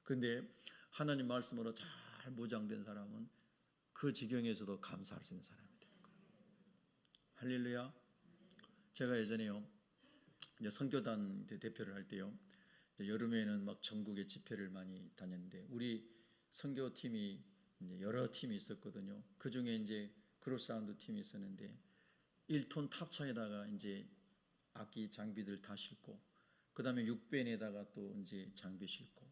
근데 하나님 말씀으로 잘 무장된 사람은 그 지경에서도 감사할 수 있는 사람이 되는 거예요. 할렐루야. 제가 예전에요, 이제 선교단 대표를 할 때요, 여름에는 막 전국에 집회를 많이 다녔는데, 우리 선교팀이 이제 여러 팀이 있었거든요. 그 중에 이제 그룹 사운드 팀이 있었는데, 1톤 탑차에다가 이제 악기 장비들 다 싣고, 그 다음에 6밴에다가 또 이제 장비 싣고,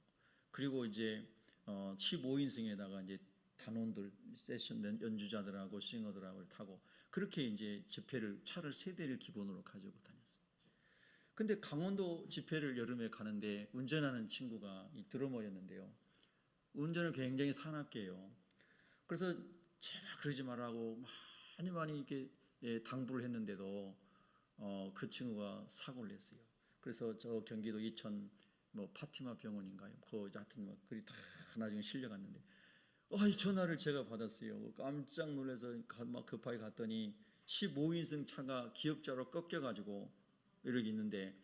그리고 이제 15인승에다가 이제 단원들, 세션 연주자들하고 싱어들하고 타고, 그렇게 이제 집회를, 차를 3대를 기본으로 가지고 다녔어요. 근데 강원도 집회를 여름에 가는데 운전하는 친구가 이 드러머였는데요, 운전을 굉장히 사납게 해요. 그래서 제발 그러지 말라고 많이 이렇게 당부를 했는데도 그 친구가 사고를 냈어요. 그래서 저 경기도 이천 파티마 병원인가요? 그 하여튼 그리 다 나중에 실려갔는데, 이 전화를 제가 받았어요. 깜짝 놀라서 막 급하게 갔더니 15인승 차가 기역자로 꺾여가지고 이렇게 있는데,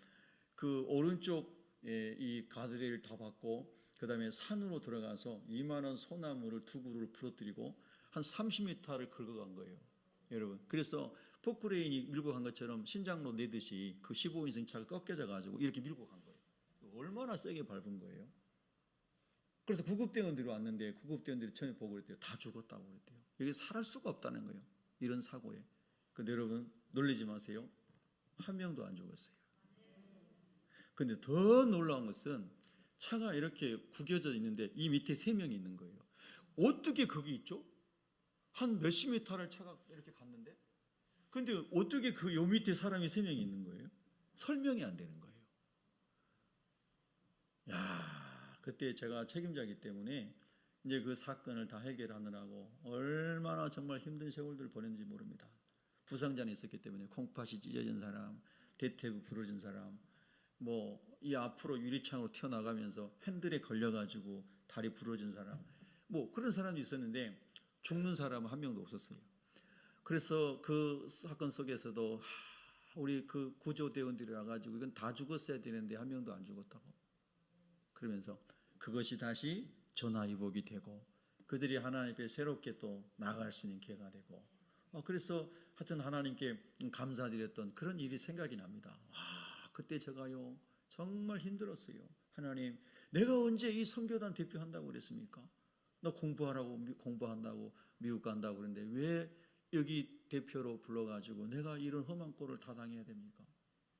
그 오른쪽 이 가드레일 다 받고, 그 다음에 산으로 들어가서 이만한 소나무를 2그루를 부러뜨리고 한 30m를 긁어간 거예요, 여러분. 그래서 포크레인이 밀고 간 것처럼 신장로 내듯이 그 15인승 차가 꺾여져 가지고 이렇게 밀고 간 거예요. 얼마나 세게 밟은 거예요. 그래서 구급대원들이 왔는데, 구급대원들이 처음에 보고 그랬대요. 다 죽었다고 그랬대요. 여기 살할 수가 없다는 거예요, 이런 사고에. 근데 여러분, 놀라지 마세요. 한 명도 안 죽었어요. 근데 더 놀라운 것은 차가 이렇게 구겨져 있는데 이 밑에 3명이 있는 거예요. 어떻게 거기 있죠? 한 몇십 미터를 차가 이렇게 갔는데, 근데 어떻게 그 요 밑에 사람이 3명이 있는 거예요? 설명이 안 되는 거예요. 야, 그때 제가 책임자이기 때문에 이제 그 사건을 다 해결하느라고 얼마나 정말 힘든 세월들을 보냈는지 모릅니다. 부상자는 있었기 때문에 콩팥이 찢어진 사람, 대퇴부 부러진 사람, 이 앞으로 유리창으로 튀어나가면서 핸들에 걸려가지고 다리 부러진 사람, 그런 사람도 있었는데 죽는 사람은 한 명도 없었어요. 그래서 그 사건 속에서도 우리 그 구조대원들이 와가지고 이건 다 죽었어야 되는데 한 명도 안 죽었다고, 그러면서 그것이 다시 전화위복이 되고 그들이 하나님 앞에 새롭게 또 나아갈 수 있는 기회가 되고, 그래서 하여튼 하나님께 감사드렸던 그런 일이 생각이 납니다. 그때 제가요 정말 힘들었어요. 하나님, 내가 언제 이 선교단 대표한다고 그랬습니까? 나 공부한다고 미국 간다고 그랬는데 왜 여기 대표로 불러가지고 내가 이런 험한 꼴을 다 당해야 됩니까?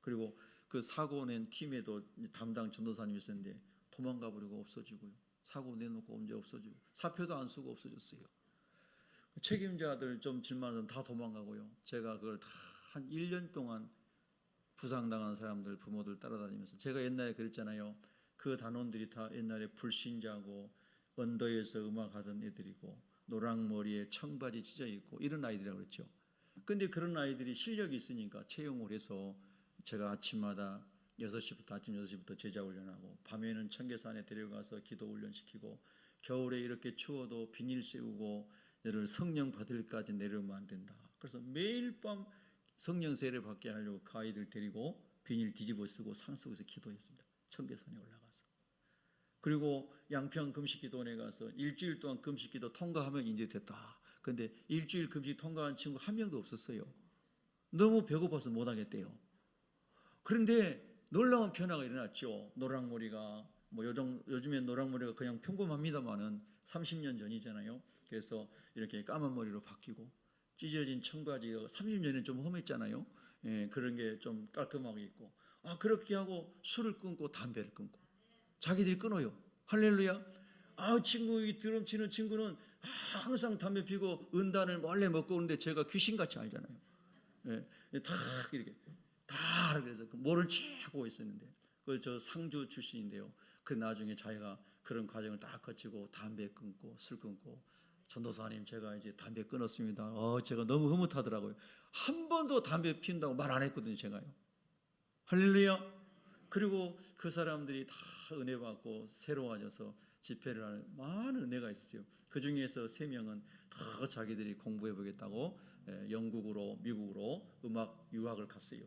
그리고 그 사고 낸 팀에도 담당 전도사님이 있었는데 도망가 버리고 없어지고요. 사고 내놓고 언제 없어지고, 사표도 안 쓰고 없어졌어요. 책임자들 좀 질만하면 다 도망가고요. 제가 그걸 다 한 1년 동안 부상당한 사람들 부모들 따라다니면서, 제가 옛날에 그랬잖아요. 그 단원들이 다 옛날에 불신자고 언더에서 음악하던 애들이고 노랑머리에 청바지 찢어있고 이런 아이들이라고 그랬죠. 근데 그런 아이들이 실력이 있으니까 채용을 해서 제가 아침마다 6시부터 아침 6시부터 제자 훈련하고 밤에는 청계산에 데려가서 기도 훈련시키고 겨울에 이렇게 추워도 비닐 씌우고 얘를 성령 받을 때까지 내려오면 안 된다. 그래서 매일 밤 성령 세례 받게 하려고 그 아이들 데리고 비닐 뒤집어 쓰고 산속에서 기도했습니다. 청계산에 올라가서. 그리고 양평 금식기도원에 가서 일주일 동안 금식기도 통과하면 이제 됐다. 근데 일주일 금식 통과한 친구 한 명도 없었어요. 너무 배고파서 못하겠대요. 그런데 놀라운 변화가 일어났죠. 노랑머리가 요즘엔 노랑머리가 그냥 평범합니다만은 30년 전이잖아요. 그래서 이렇게 까만 머리로 바뀌고 찢어진 청바지가 30년 전에는 좀 험했잖아요. 예, 그런 게 좀 깔끔하게 있고 그렇게 하고 술을 끊고 담배를 끊고 자기들이 끊어요. 할렐루야. 친구 이 드럼 치는 친구는 항상 담배 피고 은단을 몰래 먹고 오는데 제가 귀신같이 알잖아요. 예, 다 이렇게 다 그래서 모른 척하고 있었는데 저 상주 출신인데요. 그 나중에 자기가 그런 과정을 다 거치고 담배 끊고 술 끊고 전도사님 제가 이제 담배 끊었습니다. 제가 너무 흐뭇하더라고요. 한 번도 담배 피운다고 말 안 했거든요. 제가요. 할렐루야. 그리고 그 사람들이 다 은혜 받고 새로워져서 집회를 하는 많은 은혜가 있었어요. 그 중에서 3명은 더 자기들이 공부해 보겠다고 영국으로 미국으로 음악 유학을 갔어요.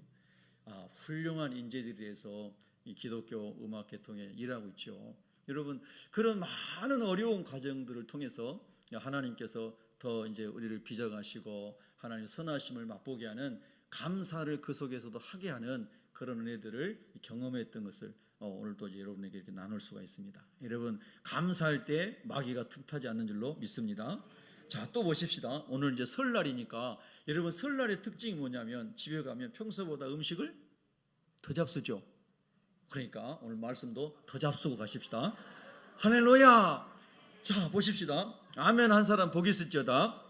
훌륭한 인재들에 대해서 이 기독교 음악 계통에 일하고 있죠. 여러분 그런 많은 어려운 과정들을 통해서 하나님께서 더 이제 우리를 빚어가시고 하나님 선하심을 맛보게 하는 감사를 그 속에서도 하게 하는 그런 은혜들을 경험했던 것을 오늘도 이제 여러분에게 이렇게 나눌 수가 있습니다. 여러분 감사할 때 마귀가 틈타지 않는 줄로 믿습니다. 자, 또 보십시다. 오늘 이제 설날이니까 여러분 설날의 특징이 뭐냐면 집에 가면 평소보다 음식을 더 잡수죠. 그러니까 오늘 말씀도 더 잡수고 가십시다. 할렐루야. 자, 보십시다. 아멘 한 사람 복이 있을지어다.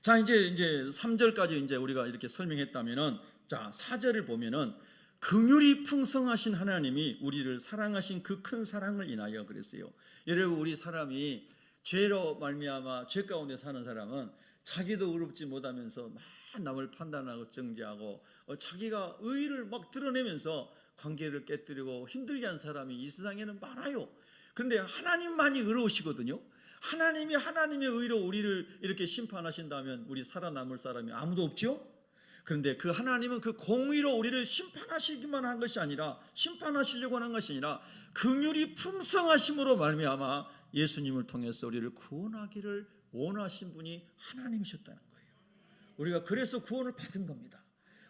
자, 이제 3절까지 이제 우리가 이렇게 설명했다면은 자, 4절을 보면은 긍휼이 풍성하신 하나님이 우리를 사랑하신 그 큰 사랑을 인하여 그랬어요. 여러분 우리 사람이 죄로 말미암아 죄 가운데 사는 사람은 자기도 의롭지 못하면서 막 남을 판단하고 정죄하고 자기가 의의를 막 드러내면서 관계를 깨뜨리고 힘들게 한 사람이 이 세상에는 많아요. 그런데 하나님만이 의로우시거든요. 하나님의 의로 우리를 이렇게 심판하신다면 우리 살아남을 사람이 아무도 없죠. 그런데 그 하나님은 그 공의로 우리를 심판하시기만 한 것이 아니라 심판하시려고 하는 것이 아니라 긍휼이 풍성하심으로 말미암아 예수님을 통해서 우리를 구원하기를 원하신 분이 하나님이셨다는 거예요. 우리가 그래서 구원을 받은 겁니다.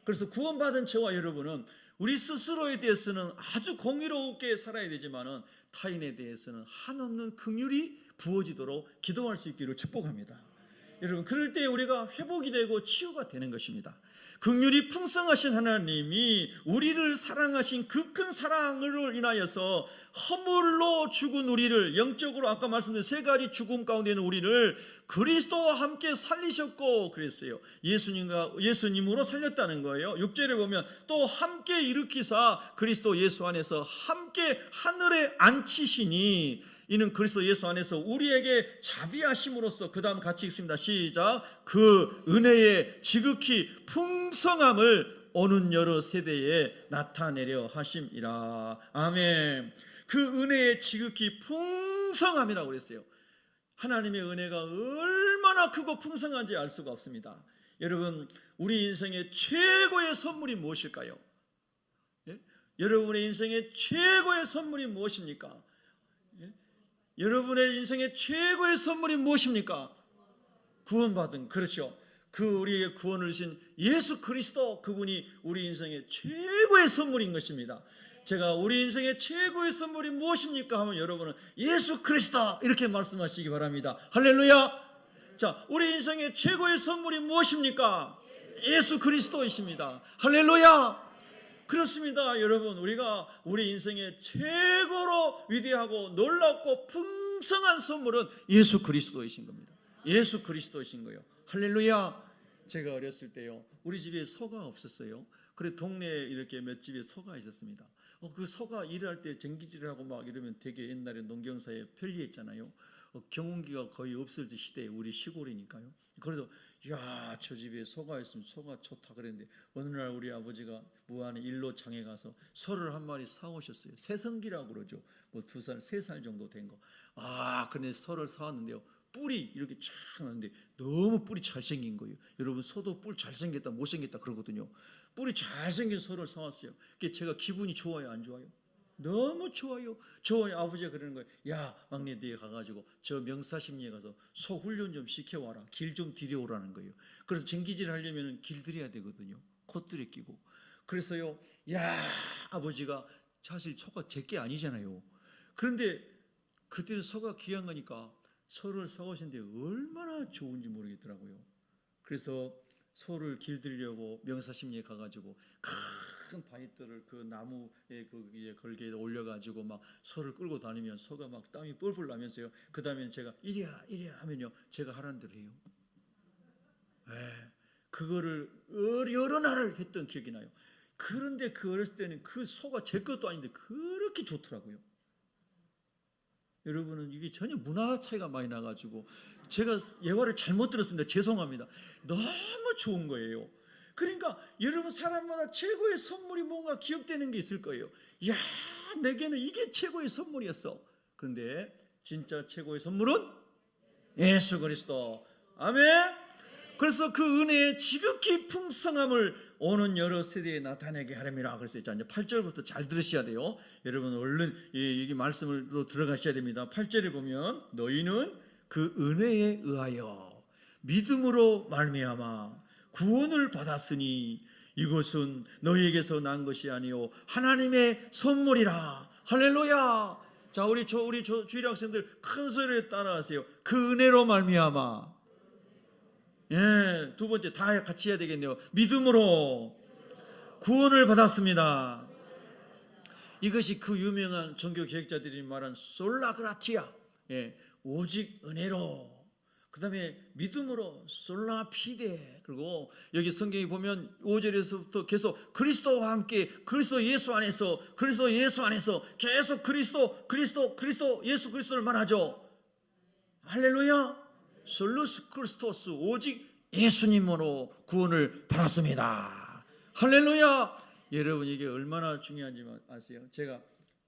그래서 구원받은 저와 여러분은 우리 스스로에 대해서는 아주 공의롭게 살아야 되지만은 타인에 대해서는 한없는 긍휼이 부어지도록 기도할 수 있기를 축복합니다. 여러분 그럴 때 우리가 회복이 되고 치유가 되는 것입니다. 긍휼이 풍성하신 하나님이 우리를 사랑하신 그 큰 사랑으로 인하여서 허물로 죽은 우리를 영적으로 아까 말씀드린 3가지 죽음 가운데 있는 우리를 그리스도와 함께 살리셨고 그랬어요. 예수님으로 살렸다는 거예요. 6절에 보면 또 함께 일으키사 그리스도 예수 안에서 함께 하늘에 앉히시니 이는 그리스도 예수 안에서 우리에게 자비하심으로써 그 다음 같이 읽습니다. 시작. 그 은혜의 지극히 풍성함을 오는 여러 세대에 나타내려 하심이라. 아멘. 그 은혜의 지극히 풍성함이라고 그랬어요. 하나님의 은혜가 얼마나 크고 풍성한지 알 수가 없습니다. 여러분 우리 인생의 최고의 선물이 무엇일까요? 예? 여러분의 인생의 최고의 선물이 무엇입니까? 여러분의 인생의 최고의 선물이 무엇입니까? 구원받은, 그렇죠. 그 우리에게 구원을 주신 예수 그리스도, 그분이 우리 인생의 최고의 선물인 것입니다. 제가 우리 인생의 최고의 선물이 무엇입니까? 하면 여러분은 예수 그리스도 이렇게 말씀하시기 바랍니다. 할렐루야. 자, 우리 인생의 최고의 선물이 무엇입니까? 예수 그리스도이십니다. 할렐루야. 그렇습니다. 여러분 우리가 우리 인생의 최고로 위대하고 놀랍고 풍성한 선물은 예수 그리스도이신 겁니다. 예수 그리스도이신 거예요. 할렐루야. 제가 어렸을 때요 우리 집에 소가 없었어요. 그래 동네에 이렇게 몇 집에 소가 있었습니다. 그 소가 일할 때 전기질하고 막 이러면 되게 옛날에 농경사에 편리했잖아요. 경운기가 거의 없을 시대에 우리 시골이니까요. 그래서 야, 저 집에 소가 있으면 소가 좋다 그랬는데 어느 날 우리 아버지가 무안에 일로 장에 가서 소를 한 마리 사오셨어요. 새성기라고 그러죠. 뭐 2살, 3살 정도 된 거. 근데 소를 사왔는데요. 뿔이 이렇게 쫙 나는데 너무 뿔이 잘생긴 거예요. 여러분, 소도 뿔 잘생겼다 못생겼다 그러거든요. 뿔이 잘생긴 소를 사왔어요. 그게 제가 기분이 좋아요, 안 좋아요? 너무 좋아요. 아버지가 그러는 거예요. 야, 막내 뒤에 가가지고 저 명사심리에 가서 소 훈련 좀 시켜와라. 길 좀 들여오라는 거예요. 그래서 전기질 하려면 길 들여야 되거든요. 콧들에 끼고. 그래서요, 야, 아버지가 사실 소가 제게 아니잖아요. 그런데 그때는 소가 귀한 거니까 소를 사오신데 얼마나 좋은지 모르겠더라고요. 그래서 소를 길들이려고 명사심리에 가가지고 큰 바위돌을 그 나무에 거기에 걸개에 올려가지고 막 소를 끌고 다니면 소가 막 땀이 뻘뻘 나면서요. 그 다음에 제가 이리야 하면요, 제가 하라는 대로 해요. 그거를 여러 날을 했던 기억이 나요. 그런데 그 어렸을 때는 그 소가 제 것도 아닌데 그렇게 좋더라고요. 여러분은 이게 전혀 문화 차이가 많이 나가지고 제가 예화를 잘못 들었습니다. 죄송합니다. 너무 좋은 거예요. 그러니까 여러분, 사람마다 최고의 선물이 뭔가 기억되는 게 있을 거예요. 야, 내게는 이게 최고의 선물이었어. 그런데 진짜 최고의 선물은 예수 그리스도. 아멘. 그래서 그 은혜의 지극히 풍성함을 오는 여러 세대에 나타내게 하렵니다. 그래서 이제 8절부터 잘 들으셔야 돼요. 여러분, 얼른 이 말씀으로 들어가셔야 됩니다. 8절에 보면 너희는 그 은혜에 의하여 믿음으로 말미암아 구원을 받았으니 이것은 너희에게서 난 것이 아니요 하나님의 선물이라. 할렐루야. 자, 우리 주일 학생들 큰 소리로 따라하세요. 그 은혜로 말미암아. 두 번째 다 같이 해야 되겠네요. 믿음으로 구원을 받았습니다. 이것이 그 유명한 종교 개혁자들이 말한 솔라그라티아, 오직 은혜로. 그 다음에 믿음으로 솔라피데. 그리고 여기 성경에 보면 5절에서부터 계속 그리스도와 함께 그리스도 예수 안에서 계속 그리스도 예수 그리스도를 말하죠. 할렐루야. 솔루스 크리스토스, 오직 예수님으로 구원을 받았습니다. 할렐루야. 여러분, 이게 얼마나 중요한지 아세요? 제가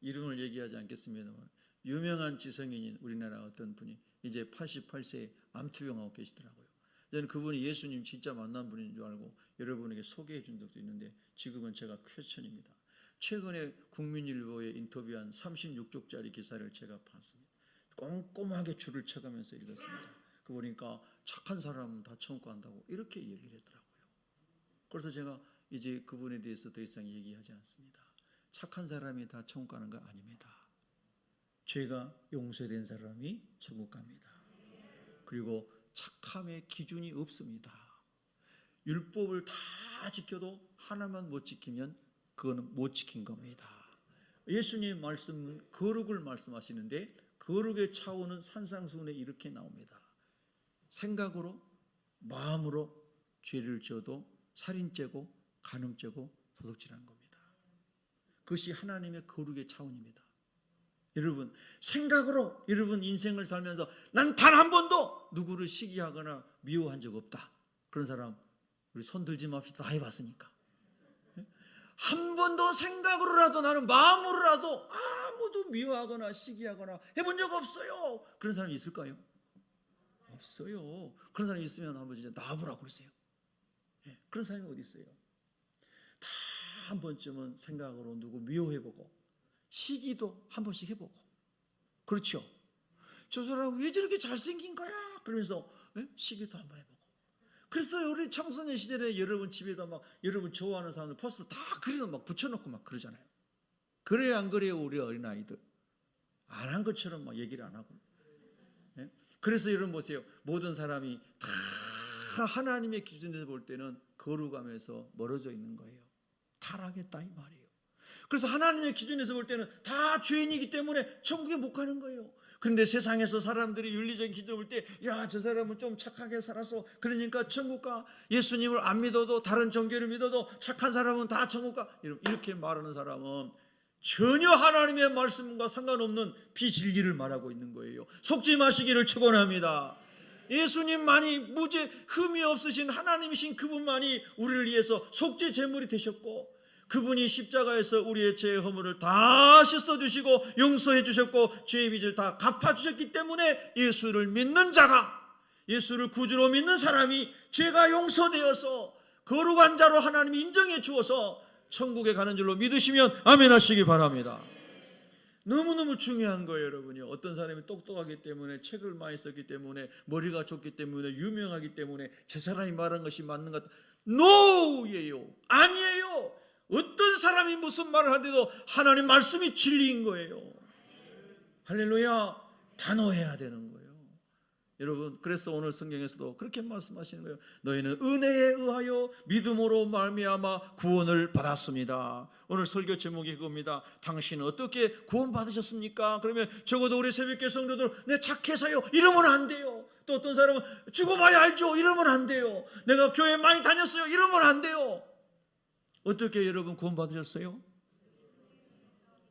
이름을 얘기하지 않겠습니다만 유명한 지성인인 우리나라 어떤 분이 이제 88세에 암투병하고 계시더라고요. 저는 그분이 예수님 진짜 만난 분인 줄 알고 여러분에게 소개해 준 적도 있는데 지금은 제가 쾌천입니다. 최근에 국민일보에 인터뷰한 36쪽짜리 기사를 제가 봤습니다. 꼼꼼하게 줄을 쳐가면서 읽었습니다. 그 보니까 착한 사람은 다 천국 간다고 이렇게 얘기를 했더라고요. 그래서 제가 이제 그분에 대해서 더 이상 얘기하지 않습니다. 착한 사람이 다 천국 가는 거 아닙니다. 죄가 용서된 사람이 천국 갑니다. 그리고 착함의 기준이 없습니다. 율법을 다 지켜도 하나만 못 지키면 그거는 못 지킨 겁니다. 예수님 말씀, 거룩을 말씀하시는데 거룩의 차원은 산상수훈에 이렇게 나옵니다. 생각으로, 마음으로 죄를 지어도 살인죄고 간음죄고 도둑질하는 겁니다. 그것이 하나님의 거룩의 차원입니다. 여러분, 생각으로 여러분 인생을 살면서 난 단 한 번도 누구를 시기하거나 미워한 적 없다. 그런 사람 우리 손 들지 맙시다. 다 해봤으니까. 한 번도 생각으로라도 나는 마음으로라도 아무도 미워하거나 시기하거나 해본 적 없어요. 그런 사람이 있을까요? 없어요. 그런 사람이 있으면 한번 진짜 나와보라고 그러세요. 그런 사람이 어디 있어요? 다 한 번쯤은 생각으로 누구 미워해보고 시기도 한 번씩 해보고. 그렇죠? 저 사람 왜 저렇게 잘생긴 거야? 그러면서 시기도 한번 해보고. 그래서 우리 청소년 시절에 여러분 집에다 막 여러분 좋아하는 사람들 포스터 다 그리고 막 붙여놓고 막 그러잖아요. 그래요, 안 그래요? 우리 어린아이들 안 한 것처럼 막 얘기를 안 하고. 그래서 여러분 보세요. 모든 사람이 다 하나님의 기준에서 볼 때는 거룩함에서 멀어져 있는 거예요. 타락했다 이 말이에요. 그래서 하나님의 기준에서 볼 때는 다 죄인이기 때문에 천국에 못 가는 거예요. 그런데 세상에서 사람들이 윤리적인 기준을 볼 때 야, 저 사람은 좀 착하게 살았어. 그러니까 천국 가. 예수님을 안 믿어도 다른 종교를 믿어도 착한 사람은 다 천국 가. 이렇게 말하는 사람은 전혀 하나님의 말씀과 상관없는 비진리를 말하고 있는 거예요. 속지 마시기를 축원합니다. 예수님만이 무죄 흠이 없으신 하나님이신 그분만이 우리를 위해서 속죄 제물이 되셨고, 그분이 십자가에서 우리의 죄의 허물을 다 씻어주시고 용서해 주셨고 죄의 빚을 다 갚아주셨기 때문에 예수를 믿는 자가, 예수를 구주로 믿는 사람이 죄가 용서되어서 거룩한 자로 하나님이 인정해 주어서 천국에 가는 줄로 믿으시면 아멘 하시기 바랍니다. 너무너무 중요한 거예요, 여러분요. 어떤 사람이 똑똑하기 때문에, 책을 많이 썼기 때문에, 머리가 좋기 때문에, 유명하기 때문에 저 사람이 말한 것이 맞는 것 같다. 노예요. 아니에요. 어떤 사람이 무슨 말을 하더라도 하나님 말씀이 진리인 거예요. 할렐루야. 단호해야 되는 거예요. 여러분, 그래서 오늘 성경에서도 그렇게 말씀하시는 거예요. 너희는 은혜에 의하여 믿음으로 말미암아 구원을 받았습니다. 오늘 설교 제목이 그겁니다. 당신은 어떻게 구원받으셨습니까? 그러면 적어도 우리 새벽교 성도들, 내 착해서요 이러면 안 돼요. 또 어떤 사람은 죽어봐야 알죠 이러면 안 돼요. 내가 교회 많이 다녔어요 이러면 안 돼요. 어떻게 여러분 구원받으셨어요?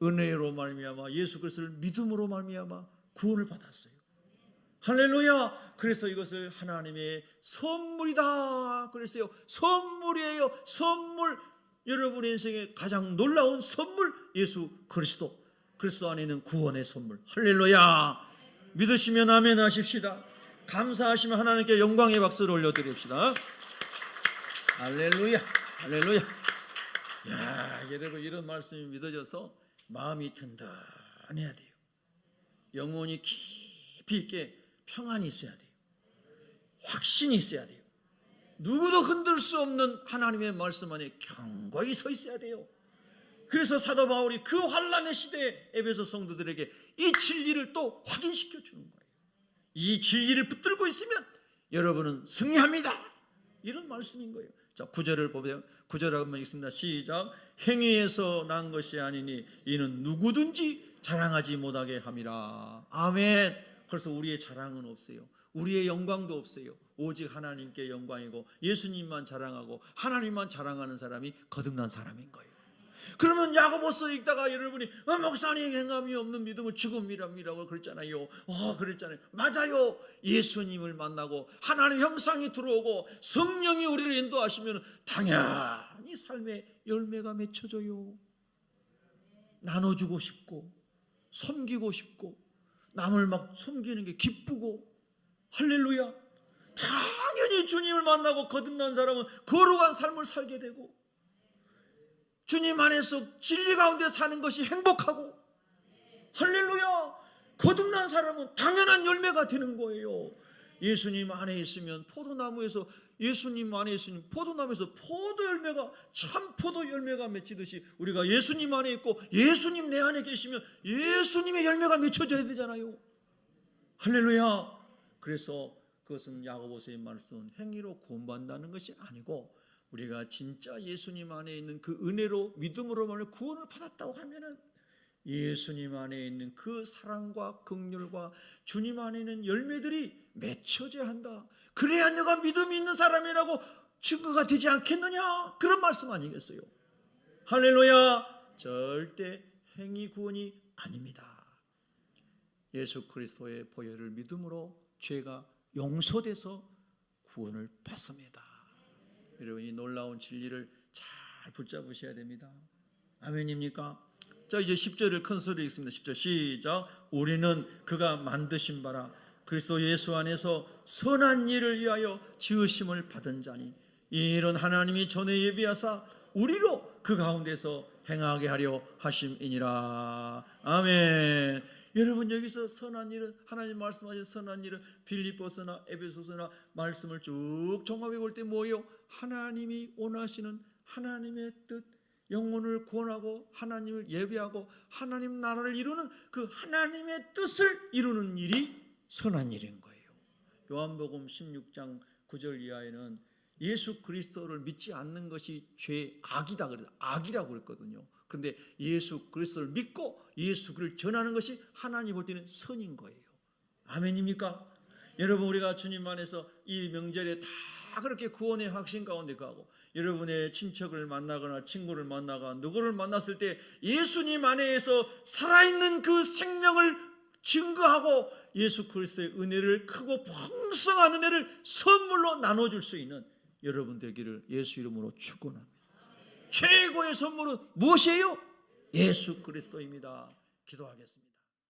은혜로 말미암아 예수 그리스도를 믿음으로 말미암아 구원을 받았어요. 할렐루야. 그래서 이것을 하나님의 선물이다 그랬어요. 선물이에요. 선물. 여러분의 인생의 가장 놀라운 선물, 예수 그리스도. 그리스도 안에 있는 구원의 선물. 할렐루야. 믿으시면 아멘 하십시다. 감사하시면 하나님께 영광의 박수를 올려드립시다. 할렐루야. 할렐루야. 야, 여러분, 이런 말씀이 믿어져서 마음이 든든해야 돼요. 영혼이 깊이 있게 평안이 있어야 돼요. 확신이 있어야 돼요. 누구도 흔들 수 없는 하나님의 말씀 안에 견고히 서 있어야 돼요. 그래서 사도 바울이 그 환난의 시대에 에베소 성도들에게 이 진리를 또 확인시켜 주는 거예요. 이 진리를 붙들고 있으면 여러분은 승리합니다. 이런 말씀인 거예요. 자, 9절을 보면 9절 한번 읽습니다. 시작. 행위에서 난 것이 아니니 이는 누구든지 자랑하지 못하게 함이라. 아멘. 그래서 우리의 자랑은 없어요. 우리의 영광도 없어요. 오직 하나님께 영광이고 예수님만 자랑하고 하나님만 자랑하는 사람이 거듭난 사람인 거예요. 그러면 야고보서 읽다가 여러분이 목사님 행함이 없는 믿음은 죽음이라고 그랬잖아요. 그랬잖아요. 맞아요. 예수님을 만나고 하나님 형상이 들어오고 성령이 우리를 인도하시면 당연히 삶의 열매가 맺혀져요. 나눠주고 싶고 섬기고 싶고 남을 막 섬기는 게 기쁘고, 할렐루야. 당연히 주님을 만나고 거듭난 사람은 거룩한 삶을 살게 되고 주님 안에서 진리 가운데 사는 것이 행복하고, 할렐루야. 거듭난 사람은 당연한 열매가 되는 거예요. 예수님 안에 있으면 포도나무에서, 예수님 안에 있으면 포도나무에서 포도 열매가, 참 포도 열매가 맺히듯이 우리가 예수님 안에 있고 예수님 내 안에 계시면 예수님의 열매가 맺혀져야 되잖아요. 할렐루야. 그래서 그것은 야고보서의 말씀은 행위로 구원받는다는 것이 아니고, 우리가 진짜 예수님 안에 있는 그 은혜로 믿음으로 말해 구원을 받았다고 하면은 예수님 안에 있는 그 사랑과 긍휼과 주님 안에 있는 열매들이 맺혀져야 한다. 그래야 내가 믿음이 있는 사람이라고 증거가 되지 않겠느냐, 그런 말씀 아니겠어요? 할렐루야. 절대 행위 구원이 아닙니다. 예수 그리스도의 보혈을 믿음으로 죄가 용서돼서 구원을 받습니다. 여러분, 이 놀라운 진리를 잘 붙잡으셔야 됩니다. 아멘입니까? 자, 이제 10절을 큰 소리로 읽습니다. 10절 시작. 우리는 그가 만드신 바라 그리스도 예수 안에서 선한 일을 위하여 지으심을 받은 자니, 이 일은 하나님이 전에 예비하사 우리로 그 가운데서 행하게 하려 하심이니라. 아멘. 여러분, 여기서 선한 일은, 하나님 말씀하신 선한 일은 빌립보서나 에베소서나 말씀을 쭉 종합해 볼 때 뭐예요? 하나님이 원하시는 하나님의 뜻, 영혼을 구원하고 하나님을 예배하고 하나님 나라를 이루는 그 하나님의 뜻을 이루는 일이 선한 일인 거예요. 요한복음 16장 9절 이하에는 예수 그리스도를 믿지 않는 것이 죄, 악이다 그래요. 악이라고 그랬거든요. 그런데 예수 그리스도를 믿고 예수 그리스도를 전하는 것이 하나님 볼 때는 선인 거예요. 아멘입니까? 여러분, 우리가 주님 안에서 이 명절에 다 다 그렇게 구원의 확신 가운데 가고, 여러분의 친척을 만나거나 친구를 만나거나 누구를 만났을 때 예수님 안에서 살아있는 그 생명을 증거하고 예수 그리스도의 은혜를, 크고 풍성한 은혜를 선물로 나눠줄 수 있는 여러분 되기를 예수 이름으로 축원합니다. 최고의 선물은 무엇이에요? 예수 그리스도입니다. 기도하겠습니다.